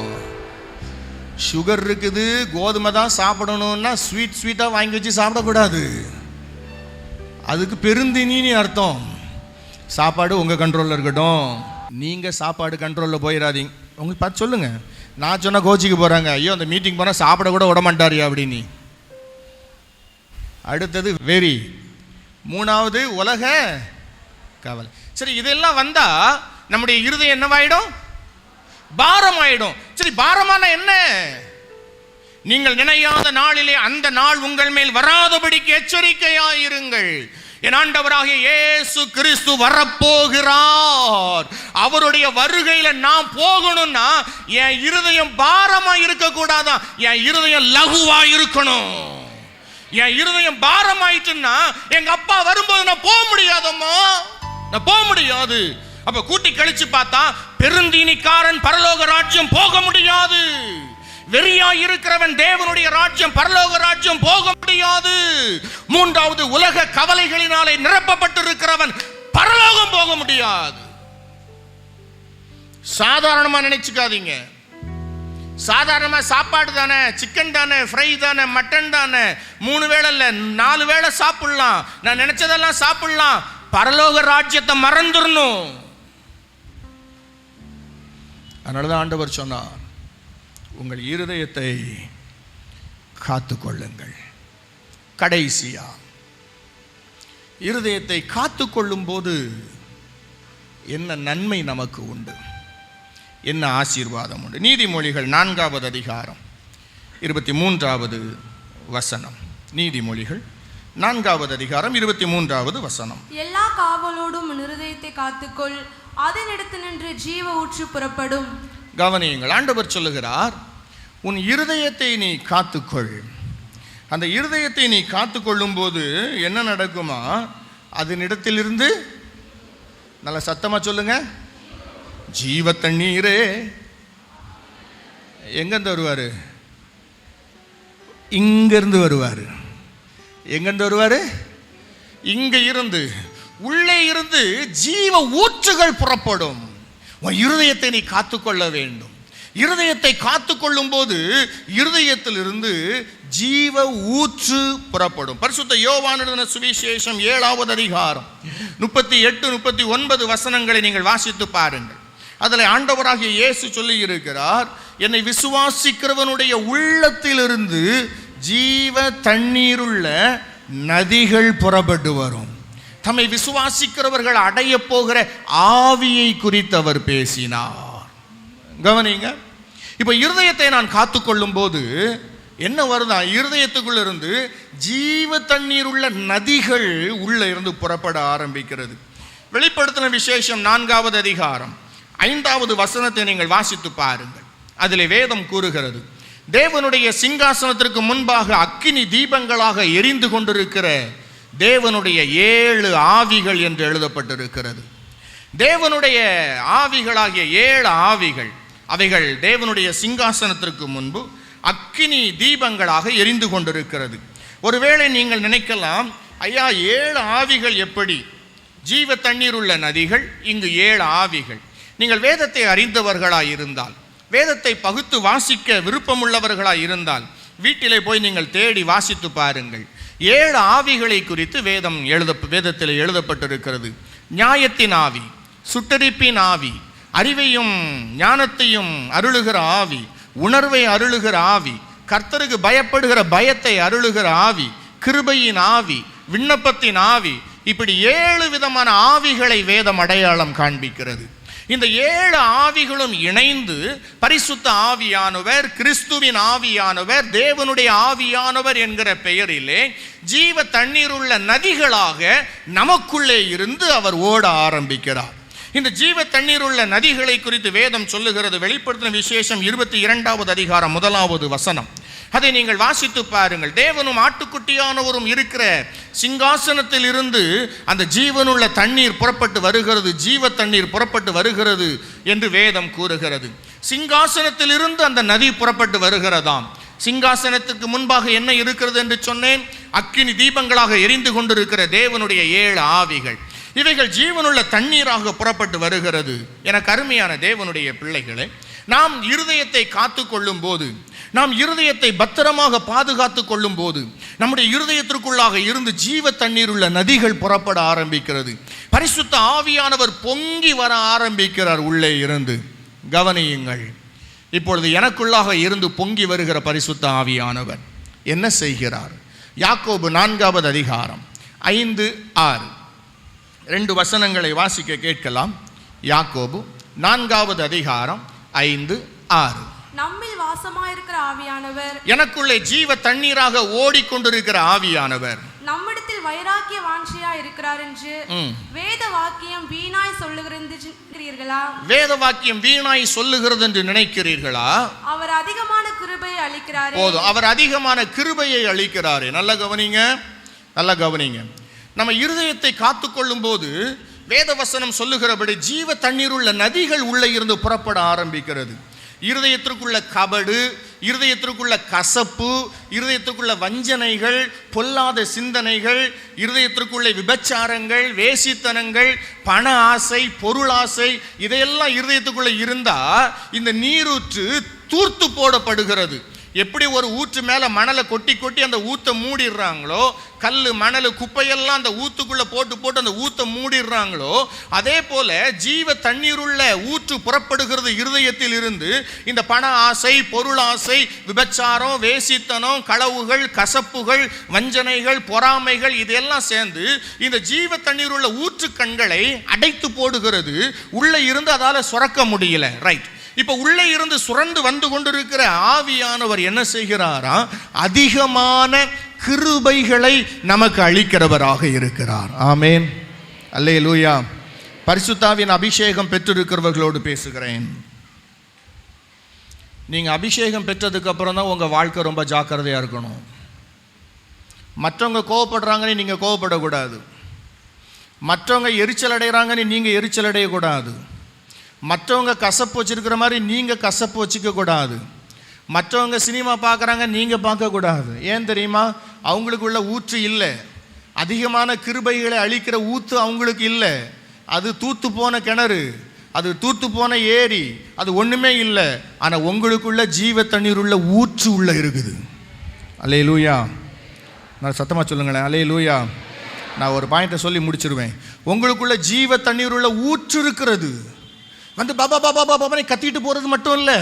S1: சுகர் இருக்குது, கோதுமை தான் சாப்பிடணும்னா ஸ்வீட்டா வாங்கி வச்சு சாப்பிடக்கூடாது. அதுக்கு பெருந்தினின்னு அர்த்தம். சாப்பாடு உங்க கண்ட்ரோல்ல இருக்கட்டும். நீங்க சாப்பாடு கண்ட்ரோல்ல போயிடாதீங்க. உங்களுக்கு பார்த்து சொல்லுங்க. நான் சொன்ன கோச்சிக்கு போறாங்க, ஐயோ அந்த மீட்டிங் போனா சாப்பிட கூட விட மாட்டாரியா அப்படின்னு. அடுத்தது வெறி, 3வது உலக கவலை. சரி, இதெல்லாம் வந்தா நம்முடைய இருதயம் என்னவாயிடும்? பாரமாயிடும். சரி, பாரமான என்ன? நீங்கள் நினையாத நாளிலே அந்த நாள் உங்கள் மேல் வராதபடிக்கு எச்சரிக்கையாயிருங்கள். என் ஆண்டவராகிய இயேசு கிறிஸ்து வரப்போகிறார். அவருடைய வருகையில நான் போகணும்னா என் இருதயம் பாரமா இருக்க கூடாதான், என் இருதயம் லகுவா இருக்கணும். என் இருதயம் பாரமாயிட்டுன்னா எங்க அப்பா வரும்போது நான் போக முடியாதம்மா, நான் போக முடியாது. அப்ப கூட்டி கழிச்சு பார்த்தா பெருந்தீனிக்காரன் பரலோக ராஜ்யம் போக முடியாது. வெறியா இருக்கிறவன் தேவனுடைய ராஜ்யம் பரலோக ராஜ்யம் போக முடியாது. 3வது உலக கவலைகளினாலே நிரப்பப்பட்டிருக்கிறவன் பரலோகம் போக முடியாது. சாதாரணமா நினைச்சுக்காதீங்க. சாதாரணமா சாப்பாடு தானே, சிக்கன் தானே, ஃப்ரை தானே, மட்டன் தானே, 3 வேளை இல்ல 4 வேளை சாப்பிடலாம், நான் நினைச்சதெல்லாம் சாப்பிடலாம். பரலோக ராஜ்யத்தை மறந்துடணும். அதனாலதான் ஆண்டவர் சொன்னார், உங்கள் இருதயத்தை காத்துக்கொள்ளுங்கள். கடைசியா இருதயத்தை காத்துக்கொள்ளும் போது என்ன நன்மை நமக்கு உண்டு, என்ன ஆசீர்வாதம் உண்டு? நீதிமொழிகள் 4வது அதிகாரம் 23வது வசனம். நீதிமொழிகள் 4வது அதிகாரம் 23வது வசனம்.
S2: எல்லா காவலோடும் இருதயத்தை காத்துக்கொள், அதனிடத்து நின்று ஜீவ ஊற்று புறப்படும்.
S1: கவனியுங்கள், ஆண்டவர் சொல்லுகிறார், உன் இருதயத்தை நீ காத்துக்கொள். அந்த இருதயத்தை நீ காத்துக்கொள்ளும் போது என்ன நடக்குமா? அதனிடத்திலிருந்து, நல்ல சத்தமா சொல்லுங்க, ஜீவ தண்ணீரே. எங்கிருந்து வருவாரு? இங்கிருந்து வருவாரு. எங்கிருந்து வருவாரு? இங்க இருந்து, உள்ளே இருந்து ஜீவ ஊற்றுகள் புறப்படும். உன் இருதயத்தை நீ காத்துக்கொள்ள வேண்டும். இருதயத்தை காத்து கொள்ளும் போது இருதயத்திலிருந்து ஜீவ ஊற்று புறப்படும். பரிசுத்த யோவான் எழுதின சுவிசேஷம் 7வது அதிகாரம் 38, 39 வசனங்களை நீங்கள் வாசித்து பாருங்கள். அதில் ஆண்டவராகிய இயேசு சொல்லி இருக்கிறார், என்னை விசுவாசிக்கிறவனுடைய உள்ளத்திலிருந்து ஜீவ தண்ணீருள்ள நதிகள் புறப்பட்டு வரும். தம்மை விசுவாசிக்கிறவர்கள் அடைய போகிற ஆவியை குறித்து அவர் பேசினார். கவனிங்க, இப்ப இருதயத்தை நான் காத்துக்கொள்ளும் போது என்ன வருதா? இருதயத்துக்குள்ள இருந்து ஜீவ தண்ணீர் உள்ள நதிகள் உள்ள இருந்து புறப்பட ஆரம்பிக்கிறது. வெளிப்படுத்தின விசேஷம் 4வது அதிகாரம் 5வது வசனத்தை நீங்கள் வாசித்து பாருங்கள். அதிலே வேதம் கூறுகிறது, தேவனுடைய சிங்காசனத்திற்கு முன்பாக அக்கினி தீபங்களாக எரிந்து கொண்டிருக்கிற தேவனுடைய 7 ஆவிகள் என்று எழுதப்பட்டிருக்கிறது. தேவனுடைய ஆவிகளாகிய 7 ஆவிகள், அவைகள் தேவனுடைய சிங்காசனத்திற்கு முன்பு அக்கினி தீபங்களாக எரிந்து கொண்டிருக்கிறது. ஒருவேளை நீங்கள் நினைக்கலாம், ஐயா 7 ஆவிகள் எப்படி? ஜீவ தண்ணீர் உள்ள நதிகள், இங்கு 7 ஆவிகள். நீங்கள் வேதத்தை அறிந்தவர்களாய் இருந்தால், வேதத்தை பகுத்து வாசிக்க விருப்பமுள்ளவர்களாய் இருந்தால் வீட்டிலே போய் நீங்கள் தேடி வாசித்து பாருங்கள். 7 ஆவிகளை குறித்து வேதத்தில் எழுதப்பட்டிருக்கிறது. நியாயத்தின் ஆவி, சுட்டரிப்பின் ஆவி, அறிவையும் ஞானத்தையும் அருளுகிற ஆவி, உணர்வை அருளுகிற ஆவி, கர்த்தருக்கு பயப்படுகிற பயத்தை அருளுகிற ஆவி, கிருபையின் ஆவி, விண்ணப்பத்தின் ஆவி, இப்படி 7 விதமான ஆவிகளை வேதம் அடையாளம் காண்பிக்கிறது. இந்த 7 ஆவிகளும் இணைந்து பரிசுத்த ஆவியானவர், கிறிஸ்துவின் ஆவியானவர், தேவனுடைய ஆவியானவர் என்கிற பெயரிலே ஜீவ தண்ணீருள்ள நதிகளாக நமக்குள்ளே இருந்து அவர் ஓட ஆரம்பிக்கிறார். இந்த ஜீவ தண்ணீருள்ள நதிகளை குறித்து வேதம் சொல்லுகிறது. வெளிப்படுத்தின விசேஷம் 22வது அதிகாரம் 1வது வசனம். அதை நீங்கள் வாசித்து பாருங்கள். தேவனும் ஆட்டுக்குட்டியானவரும் இருக்கிற சிங்காசனத்தில் இருந்து அந்த ஜீவனுள்ள தண்ணீர் புறப்பட்டு வருகிறது, ஜீவ தண்ணீர் புறப்பட்டு வருகிறது என்று வேதம் கூறுகிறது. சிங்காசனத்தில் இருந்து அந்த நதி புறப்பட்டு வருகிறதாம். சிங்காசனத்துக்கு முன்பாக என்ன இருக்கிறது என்று சொன்னேன்? அக்கினி தீபங்களாக எரிந்து கொண்டிருக்கிற தேவனுடைய 7 ஆவிகள். இவைகள் ஜீவனுள்ள தண்ணீராக புறப்பட்டு வருகிறது. எனக்கு அருமையான தேவனுடைய பிள்ளைகளே, நாம் இருதயத்தை காத்து கொள்ளும் போது, நாம் இருதயத்தை பத்திரமாக பாதுகாத்து கொள்ளும் போது நம்முடைய இருதயத்திற்குள்ளாக இருந்து ஜீவ தண்ணீர் உள்ள நதிகள் புறப்பட ஆரம்பிக்கிறது. பரிசுத்த ஆவியானவர் பொங்கி வர ஆரம்பிக்கிறார் உள்ளே இருந்து. கவனியுங்கள், இப்பொழுது எனக்குள்ளாக இருந்து பொங்கி வருகிற பரிசுத்த ஆவியானவர் என்ன செய்கிறார்? யாக்கோபு 4வது அதிகாரம் 5, 6 2 வசனங்களை வாசிக்க கேட்கலாம். யாக்கோபு 4வது அதிகாரம் 5, 6.
S2: நம்மில் வாசமாயிருக்கிற ஆவியானவர்,
S1: எனக்குள்ளே ஜீவ தண்ணீராக ஓடிக்கொண்டிருக்கிற ஆவியானவர்
S2: நம்மிடத்தில் வைராக்கிய வாஞ்சியா இருக்கிறார் என்று வேத வாக்கியம் வீணாய் சொல்லுகிறீர்களா? வேத வாக்கியம் வீணாய் சொல்லுகிறது என்று நினைக்கிறீர்களா? அவர் அதிகமான கிருபையை அளிக்கிறாரே. போதும், அவர் அதிகமான கிருபையை அளிக்கிறாரே. நல்ல கவனிங்க, நல்ல கவனிங்க. நம்ம இருதயத்தை காத்து கொள்ளும் போது வேத வசனம் சொல்லுகிறபடி ஜீவ தண்ணீருள்ள நதிகள் உள்ளே இருந்து புறப்பட ஆரம்பிக்கிறது. இருதயத்திற்குள்ள கபடு, இருதயத்திற்குள்ள கசப்பு, இருதயத்திற்குள்ள வஞ்சனைகள், பொல்லாத சிந்தனைகள், இருதயத்திற்குள்ள விபச்சாரங்கள், வேசித்தனங்கள், பண ஆசை, பொருளாசை, இதையெல்லாம் இருதயத்துக்குள்ள இருந்தா இந்த நீரூற்று தூர்த்து போடப்படுகிறது. எப்படி ஒரு ஊற்று மேல மணலை கொட்டி கொட்டி அந்த ஊத்தை மூடிடுறாங்களோ, கல் மணல் குப்பையெல்லாம் அந்த ஊத்துக்குள்ள போட்டு அந்த ஊத்தை மூடிடுறாங்களோ, அதே போல ஜீவ தண்ணீருள்ள ஊற்று புறப்படுகிறது இருதயத்தில் இருந்து. இந்த பண ஆசை, பொருளாசை, விபச்சாரம், வேசித்தனம், களவுகள், கசப்புகள், வஞ்சனைகள், பொறாமைகள், இதெல்லாம் சேர்ந்து இந்த ஜீவ தண்ணீருள்ள ஊற்று கண்களை அடைத்து போடுகிறது. உள்ளே இருந்து அதால சுரக்க முடியல. ரைட், இப்ப உள்ளே இருந்து சுரந்து வந்து கொண்டிருக்கிற ஆவியானவர் என்ன செய்கிறாரா? அதிகமான கிருபைகளை நமக்கு அளிக்கிறவராக இருக்கிறார். ஆமேன், அல்லேலூயா. பரிசுத்தாவின் அபிஷேகம் பெற்றிருக்கிறவர்களோடு பேசுகிறேன். நீங்க அபிஷேகம் பெற்றதுக்கு அப்புறம் தான் உங்க வாழ்க்கை ரொம்ப ஜாக்கிரதையா இருக்கணும். மற்றவங்க கோவப்படுறாங்கன்னு நீங்க கோவப்படக்கூடாது. மற்றவங்க எரிச்சல் அடைகிறாங்கன்னு நீங்க எரிச்சல் அடையக்கூடாது. மற்றவங்க கசப்பு வச்சிருக்கிற மாதிரி நீங்கள் கசப்பு வச்சுக்க கூடாது. மற்றவங்க சினிமா பார்க்குறாங்க, நீங்கள் பார்க்கக்கூடாது. ஏன் தெரியுமா? அவங்களுக்குள்ள ஊற்று இல்லை. அதிகமான கிருபைகளை அளிக்கிற ஊற்று அவங்களுக்கு இல்லை. அது தூத்து போன கிணறு.
S1: அது தூத்து போன ஏரி, அது ஒன்றுமே இல்லை. ஆனால் உங்களுக்குள்ள ஜீவ தண்ணீர் உள்ள ஊற்று உள்ள இருக்குது. அல்லேலூயா. நான் சத்தமாக சொல்லுங்களேன், அல்லேலூயா. நான் ஒரு பாயிண்ட்டை சொல்லி முடிச்சிருவேன். உங்களுக்குள்ள ஜீவ தண்ணீர் உள்ள ஊற்று இருக்கிறது. வந்து பாபா பாபா பாபானை கத்திட்டு போகிறது மட்டும் இல்லை,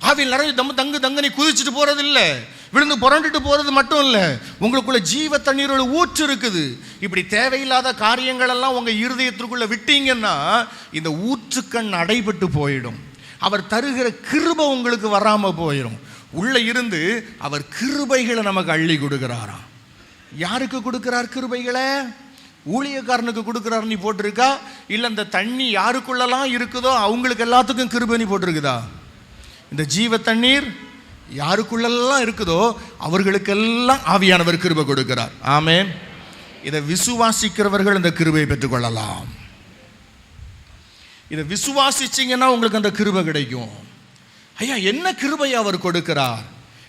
S1: ஆவியில் நிறைய தங்கு தங்கனை குதிச்சுட்டு போகிறது இல்லை, விழுந்து புரண்டுட்டு போகிறது மட்டும் இல்லை, உங்களுக்குள்ள ஜீவ தண்ணீர் உள்ள ஊற்று இருக்குது. இப்படி தேவையில்லாத காரியங்கள் எல்லாம் உங்கள் இருதயத்திற்குள்ளே விட்டீங்கன்னா இந்த ஊற்றுக்கண் அடைபட்டு போயிடும். அவர் தருகிற கிருபை உங்களுக்கு வராமல் போயிடும். உள்ளே இருந்து அவர் கிருபைகளை நமக்கு அள்ளி கொடுக்குறாராம். யாருக்கு கொடுக்குறார் கிருபைகளை? ஊழியக்காரனுக்கு கொடுக்குறாரு நீ போட்டிருக்கா? இல்லை இந்த தண்ணி யாருக்குள்ளெல்லாம் இருக்குதோ அவங்களுக்கு எல்லாத்துக்கும் கிருபை நீ போட்டிருக்குதா? இந்த ஜீவ தண்ணீர் யாருக்குள்ளெல்லாம் இருக்குதோ அவர்களுக்கெல்லாம் ஆவியானவர் கிருபை கொடுக்கிறார். ஆமென். இதை விசுவாசிக்கிறவர்கள் இந்த கிருபையை பெற்றுக்கொள்ளலாம். இதை விசுவாசிச்சிங்கன்னா உங்களுக்கு அந்த கிருபை கிடைக்கும். ஐயா, என்ன கிருபை அவர் கொடுக்கிறார்?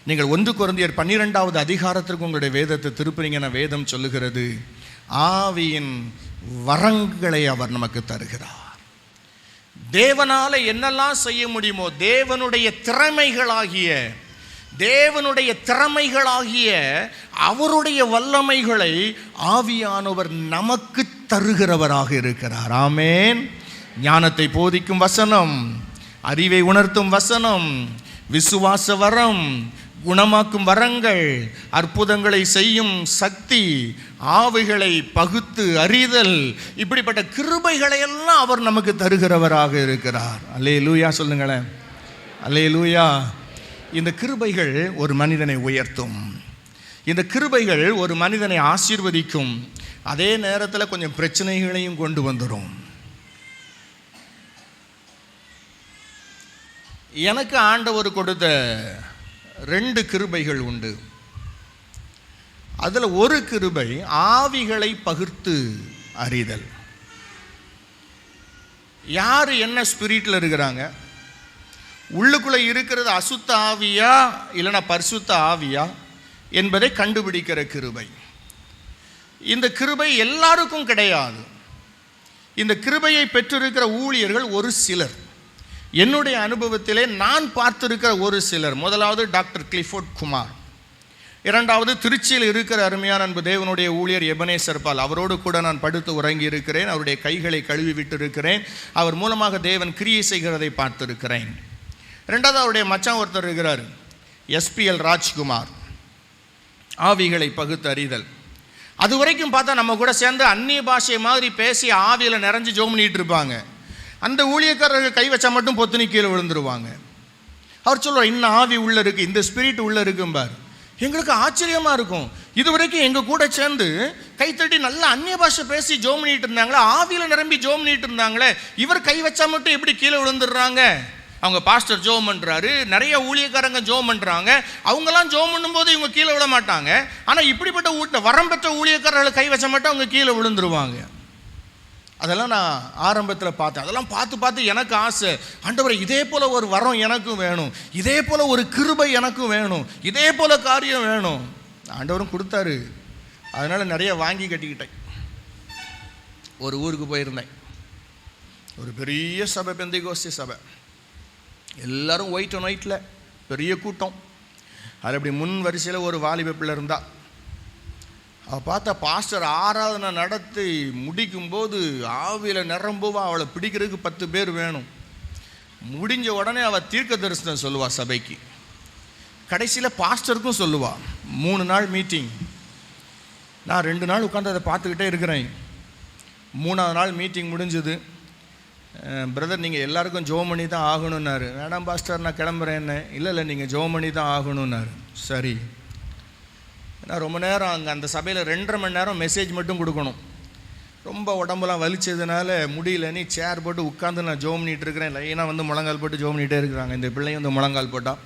S1: நீங்கள் 1 கொரிந்தியர் 12வது அதிகாரத்திற்கு உங்களுடைய வேதத்தை திருப்பினீங்கன்னா வேதம் சொல்லுகிறது, ஆவியின் வரங்களை அவர் நமக்கு தருகிறார். தேவனால என்னெல்லாம் செய்ய முடியுமோ தேவனுடைய திறமைகளாகிய அவருடைய வல்லமைகளை ஆவியானவர் நமக்கு தருகிறவராக இருக்கிறார். ஆமென். ஞானத்தை போதிக்கும் வசனம், அறிவை உணர்த்தும் வசனம், விசுவாச வரம், குணமாக்கும் வரங்கள், அற்புதங்களை செய்யும் சக்தி, ஆவிகளை பகுத்து அறிதல், இப்படிப்பட்ட கிருபைகளை எல்லாம் அவர் நமக்கு தருகிறவராக இருக்கிறார். அல்லேலூயா சொல்லுங்களேன், அல்லேலூயா. இந்த கிருபைகள் ஒரு மனிதனை உயர்த்தும். இந்த கிருபைகள் ஒரு மனிதனை ஆசீர்வதிக்கும். அதே நேரத்தில் கொஞ்சம் பிரச்சனைகளையும் கொண்டு வந்துடும். எனக்கு ஆண்டவர் கொடுத்த 2 கிருபைகள் உண்டு. அதில் ஒரு கிருபை ஆவிகளை பகிர்ந்து அறிதல். யார் என்ன ஸ்பிரிட்டில் இருக்கிறாங்க, உள்ளுக்குள்ளே இருக்கிறது அசுத்த ஆவியா இல்லைனா பரிசுத்த ஆவியா என்பதை கண்டுபிடிக்கிற கிருபை. இந்த கிருபை எல்லாருக்கும் கிடையாது. இந்த கிருபையை பெற்றிருக்கிற ஊழியர்கள் ஒரு சிலர். என்னுடைய அனுபவத்திலே நான் பார்த்திருக்கிற ஒரு சிலர், முதலாவது டாக்டர் கிளிஃபோர்ட் குமார், இரண்டாவது திருச்சியில் இருக்கிற அருமையான அன்பு தேவனுடைய ஊழியர் எபனேசர் பால். அவரோடு கூட நான் படுத்து உறங்கி இருக்கிறேன். அவருடைய கைகளை கழுவி விட்டு இருக்கிறேன். அவர் மூலமாக தேவன் கிரியை செய்கிறதை பார்த்திருக்கிறேன். ரெண்டாவது அவருடைய மச்சான் ஒருத்தர் இருக்கிறார், எஸ்பிஎல் ராஜ்குமார், ஆவிகளை பகுத்து அறிதல். அது வரைக்கும் பார்த்தா நம்ம கூட சேர்ந்து அந்நிய பாஷை மாதிரி பேசி ஆவியில் நிறைஞ்சு ஜோம் பண்ணிட்டு இருப்பாங்க. அந்த ஊழியக்காரர்கள் கை வச்சா மட்டும் பொத்துனி கீழே விழுந்துருவாங்க. அவர் சொல்லுவார், இன்னும் ஆவி உள்ளே இருக்குது, இந்த ஸ்பிரிட் உள்ளே இருக்கும்பார். எங்களுக்கு ஆச்சரியமாக இருக்கும். இது வரைக்கும் எங்கள் கூட சேர்ந்து கைத்தட்டி நல்லா அந்நிய பாஷை பேசி ஜோம் பண்ணிட்டு இருந்தாங்களே, ஆவியில் நிரம்பி ஜோம் பண்ணிட்டு இருந்தாங்களே, இவர் கை வச்சா மட்டும் எப்படி கீழே விழுந்துடுறாங்க? அவங்க பாஸ்டர் ஜோம் பண்ணுறாரு, நிறைய ஊழியக்காரங்க ஜோம் பண்ணுறாங்க, அவங்கெல்லாம் ஜோம் பண்ணும்போது இவங்க கீழே விட மாட்டாங்க. ஆனால் இப்படிப்பட்ட வரம் பெற்ற ஊழியக்காரர்களை கை வச்ச மட்டும் அவங்க கீழே விழுந்துருவாங்க. அதெல்லாம் நான் ஆரம்பத்தில் பார்த்தேன். அதெல்லாம் பார்த்து எனக்கு ஆசை, ஆண்டவரே இதே போல் ஒரு வரம் எனக்கும் வேணும், இதே போல் ஒரு கிருபை எனக்கும் வேணும், இதே போல் காரியம் வேணும். ஆண்டவரும் கொடுத்தாரு. அதனால் நிறைய வாங்கி கட்டிக்கிட்டேன். ஒரு ஊருக்கு போயிருந்தேன். ஒரு பெரிய சபை, பெந்தைகோஸ்தே சபை. எல்லாரும் ஒயிட் அண்ட் ஒயிட்டில் பெரிய கூட்டம். அது அப்படி முன் வரிசையில் ஒரு வாலிப பிள்ளை இருந்தா. அவள் பார்த்தா பாஸ்டர் ஆராதனை நடத்தி முடிக்கும்போது ஆவியில் நிரம்புவா. அவளை பிடிக்கிறதுக்கு 10 பேர் வேணும். முடிஞ்ச உடனே அவள் தீர்க்க தரிசனம் சொல்லுவாள் சபைக்கு. கடைசியில் பாஸ்டருக்கும் சொல்லுவாள். 3 நாள் மீட்டிங். நான் 2 நாள் உட்காந்து அதை பார்த்துக்கிட்டே இருக்கிறேன். 3ஆவது நாள் மீட்டிங் முடிஞ்சது. பிரதர் நீங்கள் எல்லாருக்கும் ஜோம் பண்ணி தான் ஆகணுன்னாரு. வேணாம் பாஸ்டர் நான் கிளம்புறேன். என்ன இல்லை நீங்கள் ஜோம் பண்ணி தான் ஆகணுன்னாரு. சரி. நான் ரொம்ப நேரம் அங்கே அந்த சபையில் 2.5 மணி நேரம் மெசேஜ் மட்டும் கொடுக்கணும். ரொம்ப உடம்புலாம் வலிச்சதுனால முடியலன்னு சேர் போட்டு உட்காந்து நான் ஜோம் பண்ணிகிட்டு இருக்கிறேன். லைனாக வந்து முழங்கால் போட்டு ஜோம் பண்ணிகிட்டே இருக்கிறாங்க. இந்த பிள்ளையும் வந்து முழங்கால் போட்டால்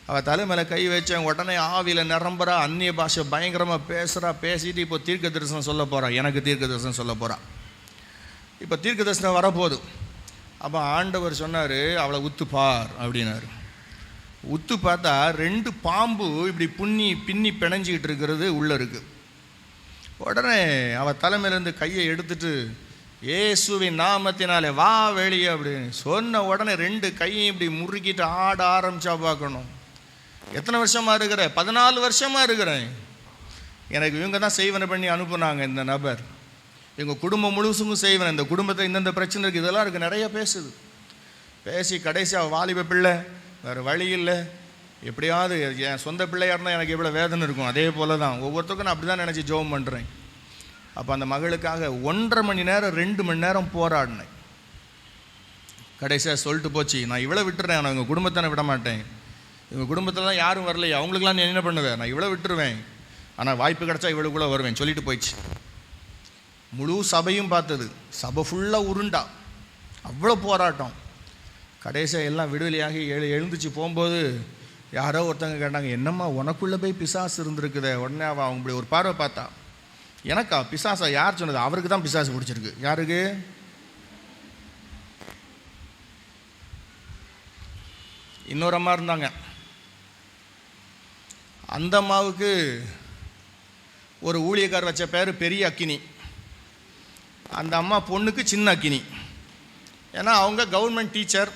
S1: அவள் தலை மேலே கை வச்சேன். உடனே ஆவியில் நிரம்புறா, அந்நிய பாஷை பயங்கரமாக பேசுகிறா. பேசிட்டு இப்போ தீர்க்க தரிசனம் சொல்ல போகிறா. எனக்கு தீர்க்க தரிசனம் சொல்ல போகிறா. இப்போ தீர்க்க தரிசனம் வரப்போகுது. அப்போ ஆண்டவர் சொன்னார், அவளை உத்துப்பார் அப்படின்னாரு. உத்து பார்த்தா 2 பாம்பு இப்படி பின்னி பிணைஞ்சிக்கிட்டு இருக்கிறது உள்ளே இருக்குது. உடனே அவள் தலைமையிலேருந்து கையை எடுத்துட்டு, இயேசுவின் நாமத்தினாலே வா வெளியே அப்படின்னு சொன்ன உடனே 2 கையும் இப்படி முறுக்கிட்டு ஆட ஆரம்பிச்சா பார்க்கணும். எத்தனை வருஷமாக இருக்கிறேன்? 14 வருஷமாக இருக்கிறேன். எனக்கு இவங்க தான் செய்வனை பண்ணி அனுப்புனாங்க. இந்த நபர் எங்கள் குடும்பம் முழுசுக்கும் செய்வன, இந்த குடும்பத்தில் இந்தந்த பிரச்சனை இருக்குது, இதெல்லாம் இருக்குது, நிறைய பேசி கடைசியாக வாலிப பிள்ளை வேறு வழி இல்லை, எப்படியாவது என் சொந்த பிள்ளையாக இருந்தால் எனக்கு எவ்வளோ வேதனை இருக்கும், அதே போல் தான் ஒவ்வொருத்தருக்கும் நான் அப்படி தான் நினச்சி ஜெபம் பண்ணுறேன். அப்போ அந்த மகளுக்காக 1.5 மணி நேரம் 2 மணி நேரம் போராடினேன். கடைசியாக சொல்லிட்டு போச்சு, நான் இவ்வளோ விட்டுறேன், நான் எங்கள் குடும்பத்தை விட மாட்டேன், எங்கள் குடும்பத்தில் தான் யாரும் வரலையே, அவங்களுக்கெல்லாம் நீ என்ன பண்ணுவேன், நான் இவ்வளோ விட்டுருவேன், ஆனால் வாய்ப்பு கிடச்சா இவ்வளோக்குள்ளே வருவேன் சொல்லிட்டு போயிடுச்சு. முழு சபையும் பார்த்தது, சபை ஃபுல்லாக உருண்டா, அவ்வளோ போராட்டம். கடைசியாக எல்லாம் விடுதலையாகி எழுந்துச்சு போகும்போது யாரோ ஒருத்தங்க கேட்டாங்க, என்னம்மா உனக்குள்ளே போய் பிசாசு இருந்திருக்குதே. உடனே அவங்க இப்படி ஒரு பார்வை பார்த்தா, எனக்கா பிசாசா? யார் சொன்னது? அவருக்கு தான் பிசாசு பிடிச்சிருக்கு. யாருக்கு? இன்னொரு அம்மா இருந்தாங்க. அந்த அம்மாவுக்கு ஒரு ஊழியக்கார் வச்ச பேர் பெரிய அக்கினி. அந்த அம்மா பொண்ணுக்கு சின்ன அக்கினி. ஏன்னா அவங்க கவர்மெண்ட் டீச்சர்,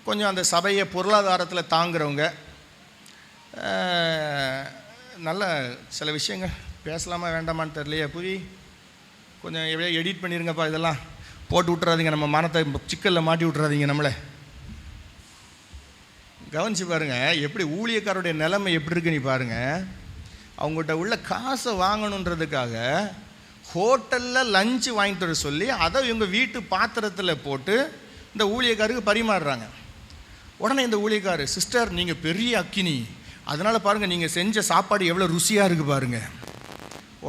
S1: கொஞ்சம் அந்த சபையை பொருளாதாரத்தில் தாங்குறவங்க. நல்ல சில விஷயங்கள் பேசலாமா வேண்டாமான்னு தெரியலையே. புவி கொஞ்சம் எப்படியா எடிட் பண்ணிடுங்கப்பா, இதெல்லாம் போட்டு விட்றாதீங்க, நம்ம மனத்தை சிக்கலில் மாட்டி விட்றாதீங்க நம்மளை. கவனிச்சு பாருங்கள் எப்படி ஊழியக்காரருடைய நிலைமை எப்படி இருக்குன்னு பாருங்கள். அவங்ககிட்ட உள்ள காசை வாங்கணுன்றதுக்காக ஹோட்டலில் லஞ்சு வாங்கிட்டு வர சொல்லி அதை இவங்க வீட்டு பாத்திரத்தில் போட்டு இந்த ஊழியக்காருக்கு பரிமாறுறாங்க. உடனே இந்த ஊழியக்காரு, சிஸ்டர் நீங்கள் பெரிய அக்கினி, அதனால் பாருங்கள் நீங்கள் செஞ்ச சாப்பாடு எவ்வளோ ருசியாக இருக்குது பாருங்கள்.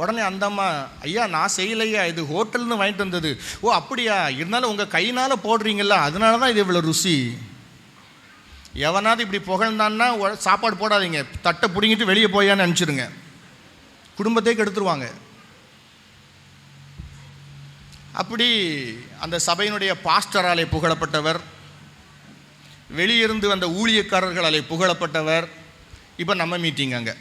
S1: உடனே அந்த அம்மா, ஐயா நான் செய்யலையா, இது ஹோட்டல்னு வாங்கிட்டு வந்தது. ஓ அப்படியா, இருந்தாலும் உங்கள் கையினால் போடுறீங்களா, அதனால தான் இது இவ்வளோ ருசி. எவனாவது இப்படி புகழ்ந்தான்னா சாப்பாடு போடாதீங்க, தட்டை பிடிங்கிட்டு வெளியே போயான்னு அனுப்பிச்சிடுங்க, குடும்பத்தையே கெடுத்துருவாங்க. அப்படி அந்த சபையினுடைய பாஸ்டராலே புகழப்பட்டவர், வெளியிருந்து வந்த ஊழியக்காரர்களாலே புகழப்பட்டவர். இப்போ நம்ம மீட்டிங் அங்கே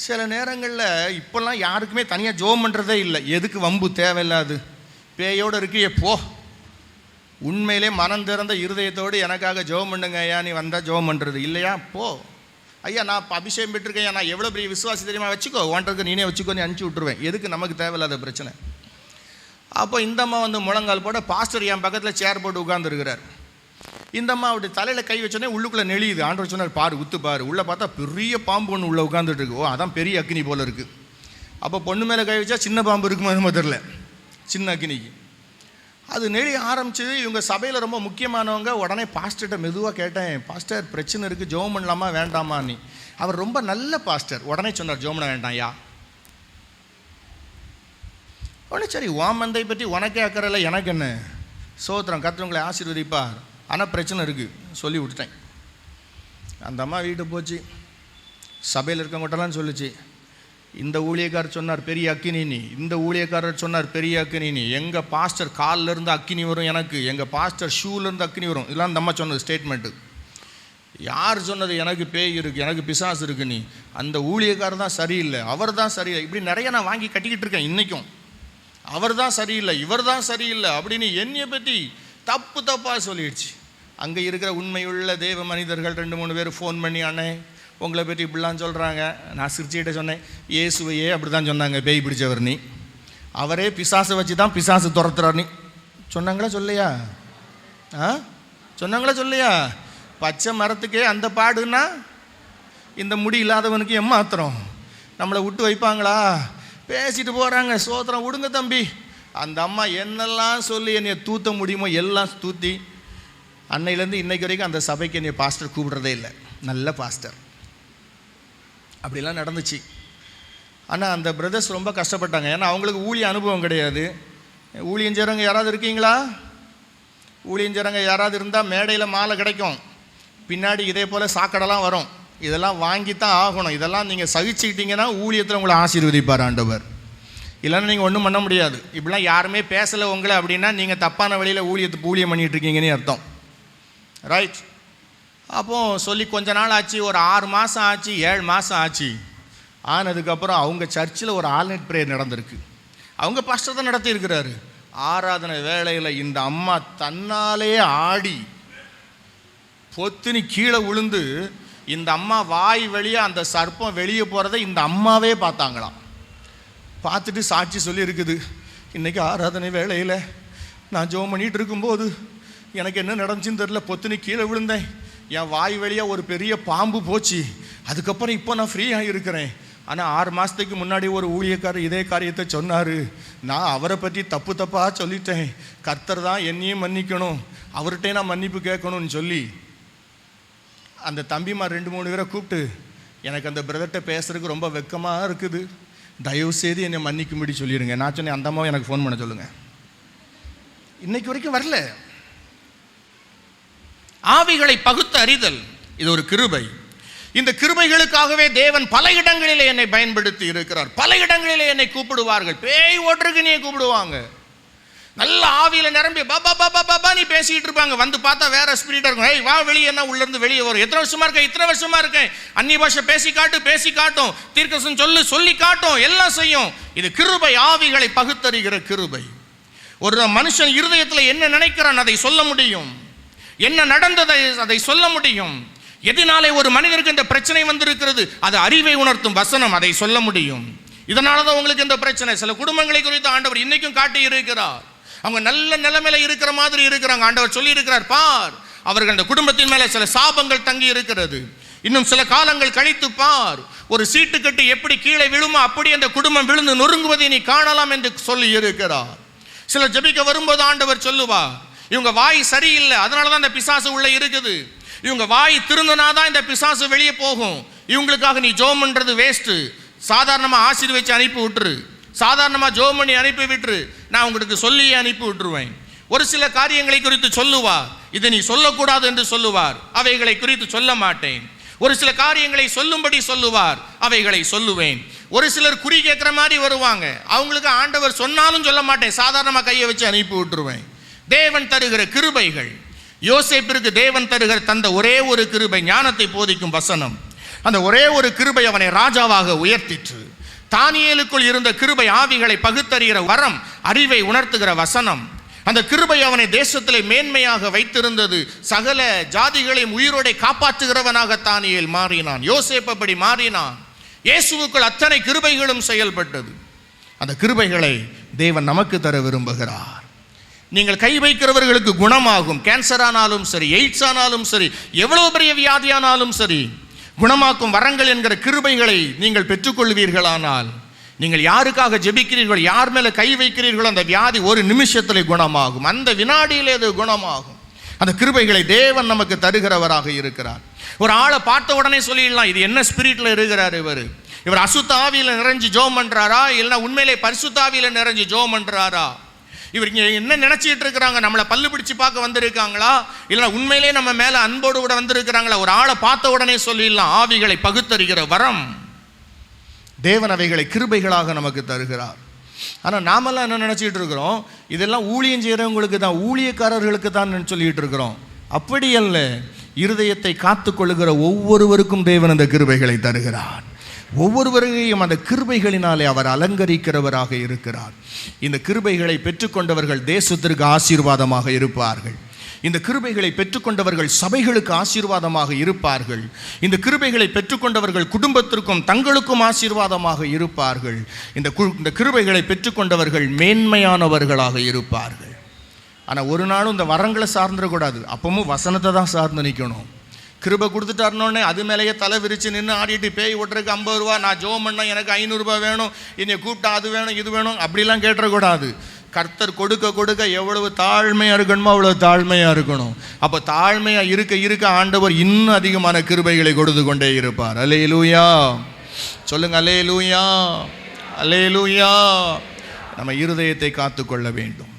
S1: சில நேரங்களில் இப்போல்லாம் யாருக்குமே தனியாக ஜெபம் பண்ணுறதே இல்லை. எதுக்கு வம்பு, தேவையில்லாது, பேயோடு இருக்கு போ. உண்மையிலே மனம் திறந்த இருதயத்தோடு எனக்காக ஜெபம் பண்ணுங்க ஐயா, நீ வந்தால் ஜெபம் பண்ணுறது இல்லையா, போ ஐயா நான் அபிஷேகம் பெற்றிருக்கேன், நான் எவ்வளோ பெரிய விசுவாசி தெரியுமா, வச்சுக்கோ, ஓன்றது நீனே வச்சுக்கோ, நீ அனுப்பிச்சி விட்டுருவேன். எதுக்கு நமக்கு தேவையில்லாத பிரச்சனை. அப்போ இந்த அம்மா வந்து முழங்கால் போட, பாஸ்டர் என் பக்கத்தில் சேர் போட்டு உட்காந்துருக்கிறார். இந்த அம்மா அப்படி தலையில் கை வச்சோன்னே உள்ளுக்குள்ளே நெளியுது. ஆண்டவர் சொன்னார், பாரு உத்து பாரு, உள்ளே பார்த்தா பெரிய பாம்பு ஒன்று உள்ளே உட்காந்துட்டு இருக்கு. ஓ அதான் பெரிய அக்கினி போல் இருக்குது. அப்போ பொண்ணு மேலே கை வச்சா சின்ன பாம்பு இருக்குமா நம்ம தெரில, சின்ன அக்கினிக்கு. அது நெளி ஆரம்பிச்சு. இவங்க சபையில் ரொம்ப முக்கியமானவங்க. உடனே பாஸ்டர்கிட்ட மெதுவாக கேட்டேன், பாஸ்டர் பிரச்சனை இருக்குது, ஜெபம் பண்ணலாமா வேண்டாமா நீ. அவர் ரொம்ப நல்ல பாஸ்டர். உடனே சொன்னார், ஜெபம் பண்ண வேண்டாம் யா. உடனே சரி, மந்தை பற்றி உனக்கே அக்கறையில எனக்கு என்ன, சோத்திரம், கர்த்தர் ஆசீர்வதிப்பார், ஆனால் பிரச்சனை இருக்குது சொல்லி விட்டுட்டேன். அந்த அம்மா வீட்டுக்கு போச்சு, சபையில் இருக்கவங்கள்டெல்லாம் சொல்லிச்சு, இந்த ஊழியக்காரர் சொன்னார் பெரிய அக்கினி, இந்த ஊழியக்காரர் சொன்னார் பெரிய அக்கினி, எங்கள் பாஸ்டர் காலிலேருந்து அக்கினி வரும் எனக்கு, எங்கள் பாஸ்டர் ஷூலேருந்து அக்கினி வரும். இதெல்லாம் அந்த அம்மா சொன்னது ஸ்டேட்மெண்ட்டு. யார் சொன்னது எனக்கு பேய் இருக்குது, எனக்கு பிசாசு இருக்கு, நீ அந்த ஊழியக்காரர் தான் சரியில்லை, அவர் தான் சரியில்லை, இப்படி நிறைய நான் வாங்கி கட்டிக்கிட்டு இருக்கேன் இன்றைக்கும். அவர் தான் சரியில்லை, இவர் தான் சரியில்லை அப்படின்னு என்னையை பற்றி தப்பாக சொல்லிடுச்சு. அங்கே இருக்கிற உண்மையுள்ள தேவ மனிதர்கள் 2-3 பேர் ஃபோன் பண்ணி, அண்ணே உங்களை பற்றி இப்படிலாம் சொல்கிறாங்க. நான் சிரிச்சுக்கிட்ட சொன்னேன், இயேசுவையே அப்படி தான் சொன்னாங்க, பேய் பிடிச்சவர் நீ, அவரே பிசாசை வச்சு தான் பிசாசு துரத்துறார் நீ சொன்னாங்களா சொல்லையா? சொன்னாங்களா சொல்லையா? பச்சை மரத்துக்கே அந்த பாடுன்னா இந்த முடி இல்லாதவனுக்கு ஏமாத்திரம் நம்மளை விட்டு வைப்பாங்களா? பேசிட்டு போகிறாங்க. சோத்திரம், விடுங்க தம்பி. அந்த அம்மா என்னெல்லாம் சொல்லி என்னை தூத்த முடியுமோ எல்லாம் தூத்தி, அன்னையிலேருந்து இன்னைக்கு வரைக்கும் அந்த சபைக்கு என்னை பாஸ்டர் கூப்பிடுறதே இல்லை. நல்ல பாஸ்டர். அப்படிலாம் நடந்துச்சு. ஆனால் அந்த பிரதர்ஸ் ரொம்ப கஷ்டப்பட்டாங்க. ஏன்னா அவங்களுக்கு ஊழிய அனுபவம் கிடையாது. ஊழியம் செய்கிறவங்க யாராவது இருக்கீங்களா? ஊழியம் செய்கிறவங்க யாராவது இருந்தால் மேடையில் மாலை கிடைக்கும், பின்னாடி இதே போல் சாக்கடைலாம் வரும். இதெல்லாம் வாங்கித்தான் ஆகணும். இதெல்லாம் நீங்கள் சகிச்சுக்கிட்டீங்கன்னா ஊழியத்தில் உங்களை ஆசீர்வதிப்பார் ஆண்டவர். இல்லைன்னா நீங்கள் ஒன்றும் பண்ண முடியாது. இப்படிலாம் யாருமே பேசலை உங்களை அப்படின்னா நீங்கள் தப்பான வழியில் ஊழியம் பண்ணிகிட்ருக்கீங்கன்னு அர்த்தம். ரைட். அப்போது சொல்லி கொஞ்ச நாள் ஆச்சு, ஒரு 6 மாதம் ஆச்சு, 7 மாதம் ஆச்சு. ஆனதுக்கப்புறம் அவங்க சர்ச்சில் ஒரு ஆல்நைட் ப்ரேயர் நடந்திருக்கு. அவங்க பாஸ்டர் தான் நடத்தியிருக்கிறாரு. ஆராதனை வேளையில் இந்த அம்மா தன்னாலே ஆடி பொத்துனி கீழே விழுந்து இந்த அம்மா வாய் வெளியே அந்த சர்ப்பம் வெளியே போகிறத இந்த அம்மாவே பார்த்தாங்களாம். பார்த்துட்டு சாட்சி சொல்லி இருக்குது, இன்றைக்கி ஆராதனை வேளையில் நான் ஜெபம் பண்ணிகிட்டு இருக்கும்போது எனக்கு என்ன நடந்துச்சுன்னு தெரில, பொத்துனி கீழே விழுந்தேன், என் வாய் வழியாக ஒரு பெரிய பாம்பு போச்சு, அதுக்கப்புறம் இப்போ நான் ஃப்ரீயாக இருக்கிறேன். ஆனால் 6 மாதத்துக்கு முன்னாடி ஒரு ஊழியக்காரர் இதே காரியத்தை சொன்னார், நான் அவரை பற்றி தப்பாக சொல்லிட்டேன், கர்த்தர் தான் என்னையும் மன்னிக்கணும், அவர்கிட்டே நான் மன்னிப்பு கேட்கணும்னு சொல்லி அந்த தம்பிமார் 2-3 பேரை கூப்பிட்டு, எனக்கு அந்த பிரதர்கிட்ட பேசுறதுக்கு ரொம்ப வெக்கமாக இருக்குது, தயவு செய்து என்னை மன்னிக்கும்படி சொல்லிடுங்க. நான் சொன்னேன், அந்த அம்மாவை எனக்கு ஃபோன் பண்ண சொல்லுங்கள். இன்னைக்கு வரைக்கும் வரல. ஆவிகளை பகுத்து அறிதல் இது ஒரு கிருபை. இந்த கிருபைகளுக்காகவே தேவன் பல இடங்களிலே என்னை பயன்படுத்தி இருக்கிறார். பல இடங்களிலே என்னை கூப்பிடுவார்கள். பேய் ஓட்டுறதுக்கு நீ கூப்பிடுவாங்க. நல்ல ஆவியில நிரம்பி பாபா பாபா பாபா நீ பேசிட்டு இருப்பாங்க. வந்து பார்த்தா வேற ஸ்பிரிட்டா இருக்கும். ஏய் வா வெளியே, என்ன உள்ள இருந்து வெளியே வரும். எத்தனை வருஷமா இருக்கேன், இத்தனை வருஷமா இருக்கேன், அந்நிய பாஷை பேசி காட்டும், தீர்க்கதரிசனம் சொல்லி காட்டும், எல்லாம் செய்யும். இது கிருபை, ஆவிகளை பகுத்தறிகிற கிருபை. ஒரு மனுஷன் இருதயத்தில் என்ன நினைக்கிறான் அதை சொல்ல முடியும், என்ன நடந்ததை அதை சொல்ல முடியும். எதனாலே ஒரு மனிதருக்கு இந்த பிரச்சனை வந்திருக்கிறது, அது அறிவை உணர்த்தும் வசனம், அதை சொல்ல முடியும். இதனாலதான் உங்களுக்கு இந்த பிரச்சனை. சில குடும்பங்களை குறித்து ஆண்டவர் இன்னைக்கும் காட்டி இருக்கிறார். அவங்க நல்ல நிலைமையில இருக்கிற மாதிரி இருக்கிறாங்க. ஆண்டவர் சொல்லி இருக்கிறார், பார் அவர்கள் அந்த குடும்பத்தின் மேலே சில சாபங்கள் தங்கி இருக்கிறது, இன்னும் சில காலங்கள் கழித்து பார், ஒரு சீட்டு கட்டி எப்படி கீழே விழுமோ அப்படி அந்த குடும்பம் விழுந்து நொறுங்குவதை நீ காணலாம் என்று சொல்லி இருக்கிறார். சில ஜெபிக்க வரும்போது ஆண்டவர் சொல்லுவார், இவங்க வாய் சரியில்லை, அதனாலதான் இந்த பிசாசு உள்ள இருக்குது, இவங்க வாய் திருந்தனாதான் இந்த பிசாசு வெளியே போகும், இவங்களுக்காக நீ ஜெபம் பண்றது வேஸ்ட், சாதாரணமாக ஆசீர்வதிச்சு அனுப்பி விட்டுரு, சாதாரணமாக ஜெபம் பண்ணி அனுப்பி விட்டுரு, நான் உங்களுக்கு சொல்லி அனுப்பி விட்டுருவேன். ஒரு சில காரியங்களை குறித்து சொல்லுவார், இதை நீ சொல்லக்கூடாது என்று சொல்லுவார், அவைகளை குறித்து சொல்ல மாட்டேன். ஒரு சில காரியங்களை சொல்லும்படி சொல்லுவார், அவைகளை சொல்லுவேன். ஒரு சிலர் குறி கேட்குற மாதிரி வருவாங்க, அவங்களுக்கு ஆண்டவர் சொன்னாலும் சொல்ல மாட்டேன், சாதாரணமாக கையை வச்சு அனுப்பி விட்டுருவேன். தேவன் தருகிற கிருபைகள். யோசேப்பிற்கு தேவன் தந்த ஒரே ஒரு கிருபை ஞானத்தை போதிக்கும் வசனம். அந்த ஒரே ஒரு கிருபை அவனை ராஜாவாக உயர்த்திற்று. தானியேலுக்குள் இருந்த கிருபை ஆவிகளை பகுத்தறிகிற வரம், அறிவை உணர்த்துகிற வசனம். அந்த கிருபை அவனை தேசத்திலே மேன்மையாக வைத்திருந்தது. சகல ஜாதிகளையும் உயிரோடை காப்பாற்றுகிறவனாக தானியேல் மாறினான். யோசேப் அப்படி மாறினான். இயேசுவுக்குள் அத்தனை கிருபைகளும் செயல்பட்டது. அந்த கிருபைகளை தேவன் நமக்கு தர விரும்புகிறார். நீங்கள் கை வைக்கிறவர்களுக்கு குணமாகும். கேன்சர் ஆனாலும் சரி, எய்ட்ஸ் ஆனாலும் சரி, எவ்வளவு பெரிய வியாதியானாலும் சரி, குணமாக்கும் வரங்கள் என்கிற கிருபைகளை நீங்கள் பெற்றுக்கொள்வீர்களானால், நீங்கள் யாருக்காக ஜெபிக்கிறீர்கள், யார் மேலே கை வைக்கிறீர்களோ அந்த வியாதி ஒரு நிமிஷத்தில் குணமாகும், அந்த வினாடியிலே அது குணமாகும். அந்த கிருபைகளை தேவன் நமக்கு தருகிறவராக இருக்கிறார். ஒரு ஆளை பார்த்த உடனே சொல்லிடலாம், இது என்ன ஸ்பிரிட்ல இருக்கிறார், இவர் அசுத்த ஆவியில நிறைஞ்சு ஜெபம் பண்றாரா, இல்லைன்னா உண்மையிலே பரிசுத்த ஆவியில நிறைஞ்சு ஜெபம் பண்றாரா, இவர் இங்கே என்ன நினைச்சிட்டு இருக்கிறாங்க, நம்மளை பல்லு பிடிச்சு பார்க்க வந்திருக்காங்களா, இல்லைன்னா உண்மையிலே நம்ம மேல அன்போடு கூட வந்திருக்கிறாங்களா. ஒரு ஆளை பார்த்த உடனே சொல்லிடலாம். ஆவிகளை பகுத்தறிகிற வரம் தேவன் அவைகளை கிருபைகளாக நமக்கு தருகிறார். ஆனால் நாமெல்லாம் என்ன நினச்சிக்கிட்டு இருக்கிறோம், இதெல்லாம் ஊழியம் செய்கிறவங்களுக்கு தான், ஊழியக்காரர்களுக்கு தான் சொல்லிட்டு இருக்கிறோம். அப்படி அல்ல. இருதயத்தை காத்து கொள்ளுகிற ஒவ்வொருவருக்கும் தேவன் அந்த கிருபைகளை தருகிறார். ஒவ்வொருவரையும் அந்த கிருபைகளினாலே அவர் அலங்கரிக்கிறவராக இருக்கிறார். இந்த கிருபைகளை பெற்றுக்கொண்டவர்கள் தேசத்திற்கு ஆசீர்வாதமாக இருப்பார்கள். இந்த கிருபைகளை பெற்றுக்கொண்டவர்கள் சபைகளுக்கு ஆசீர்வாதமாக இருப்பார்கள். இந்த கிருபைகளை பெற்றுக்கொண்டவர்கள் குடும்பத்திற்கும் தங்களுக்கும் ஆசீர்வாதமாக இருப்பார்கள். இந்த கிருபைகளை பெற்றுக்கொண்டவர்கள் மேன்மையானவர்களாக இருப்பார்கள். ஆனால் ஒரு நாளும் இந்த வரங்களை சார்ந்துடக்கூடாது. அப்பவும் வசனத்தை தான் சார்ந்து நிற்கணும். கிருபை கொடுத்துட்டாருனோடனே அது மேலேயே தலை விரிச்சு நின்று ஆடிட்டு பேய் ஓட்டுறதுக்கு 50 ரூபா, நான் ஜெபம் பண்ண எனக்கு 500 ரூபா வேணும், என்னை கூப்பிட்டா அது வேணும் இது வேணும் அப்படிலாம் கேட்டுறக்கூடாது. கர்த்தர் கொடுக்க கொடுக்க எவ்வளவு தாழ்மையாக இருக்கணுமோ அவ்வளோ தாழ்மையாக இருக்கணும். அப்போ தாழ்மையாக இருக்க இருக்க ஆண்டவர் இன்னும் அதிகமான கிருபைகளை கொடுத்து கொண்டே இருப்பார். அல்லேலூயா சொல்லுங்க, அல்லேலூயா அல்லேலூயா. நம்ம இருதயத்தை காத்துக்கொள்ள வேண்டும்.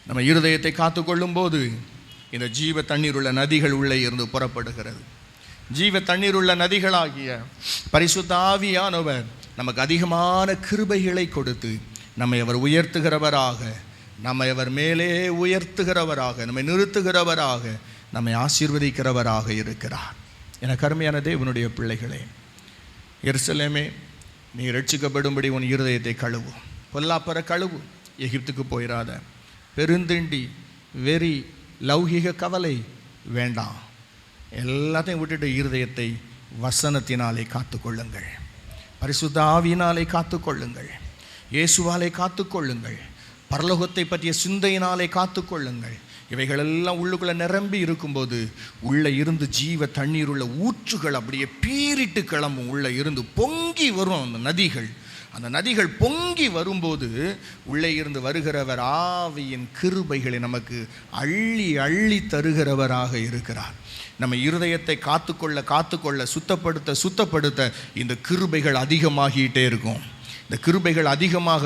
S1: நம்ம இருதயத்தை காத்துக்கொள்ளும் போது இந்த ஜீவ தண்ணீர் உள்ள நதிகள் உள்ளே இருந்து புறப்படுகிறது. ஜீவ தண்ணீர் உள்ள நதிகளாகிய பரிசுத்த ஆவியானவர் நமக்கு அதிகமான கிருபைகளை கொடுத்து நம்மை அவர் உயர்த்துகிறவராக, நம்மை அவர் மேலே உயர்த்துகிறவராக, நம்மை நிறுத்துகிறவராக, நம்மை ஆசீர்வதிக்கிறவராக இருக்கிறார். எனக்கு அருமையான தேவனுடைய பிள்ளைகளே, எருசலேமே, நீ ரட்சிக்கப்படும்படி உன் இருதயத்தை கழுவு, பொல்லாப்பற கழுவு, எகிப்துக்கு போயிடாத. பெருந்திண்டி, வெறி, லௌகிக கவலை வேண்டாம். எல்லாத்தையும் விட்டுட்டு இருதயத்தை வசனத்தினாலே காத்துக்கொள்ளுங்கள், பரிசுத்த ஆவியினாலே காத்துக்கொள்ளுங்கள், இயேசுவாலே காத்துக்கொள்ளுங்கள், பரலோகத்தை பற்றிய சிந்தையினாலே காத்துக்கொள்ளுங்கள். இவைகளெல்லாம் உள்ளுக்குள்ளே நிரம்பி இருக்கும்போது உள்ளே இருந்து ஜீவ தண்ணீர் உள்ள ஊற்றுகள் அப்படியே பீரிட்டு கிளம்பும். உள்ளே இருந்து பொங்கி வரும் அந்த நதிகள். அந்த நதிகள் பொங்கி வரும்போது உள்ளே இருந்து வருகிறவர் ஆவியின் கிருபைகளை நமக்கு அள்ளி அள்ளி தருகிறவராக இருக்கிறார். நம்ம இருதயத்தை காத்துக்கொள்ள சுத்தப்படுத்த இந்த கிருபைகள் அதிகமாகிட்டே இருக்கும். இந்த கிருபைகள் அதிகமாக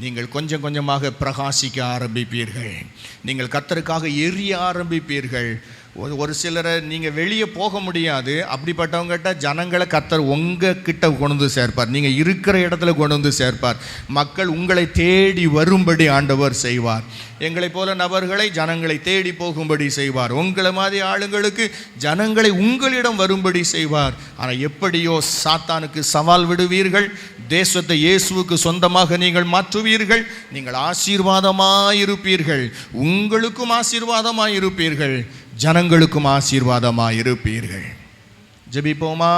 S1: நீங்கள் கொஞ்சம் கொஞ்சமாக பிரகாசிக்க ஆரம்பிப்பீர்கள். நீங்கள் கர்த்தருக்காக எரிய ஆரம்பிப்பீர்கள். ஒரு சிலரை நீங்கள் வெளியே போக முடியாது, அப்படிப்பட்டவங்ககிட்ட ஜனங்களை கர்த்தர் உங்ககிட்ட கொண்டு வந்து சேர்ப்பார். நீங்கள் இருக்கிற இடத்துல கொண்டு வந்து சேர்ப்பார். மக்கள் உங்களை தேடி வரும்படி ஆண்டவர் செய்வார். எங்களை போல நபர்களை ஜனங்களை தேடி போகும்படி செய்வார். உங்களை மாதிரி ஆளுங்களுக்கு ஜனங்களை உங்களிடம் வரும்படி செய்வார். ஆனால் எப்படியோ சாத்தானுக்கு சவால் விடுவீர்கள். தேசத்தை இயேசுவுக்கு சொந்தமாக நீங்கள் மாற்றுவீர்கள். நீங்கள் ஆசீர்வாதமாயிருப்பீர்கள். உங்களுக்கும் ஆசீர்வாதமாயிருப்பீர்கள், ஜனங்களுக்கும் ஆசீர்வாதமாயிருப்பீர்கள். ஜெபிப்போமா?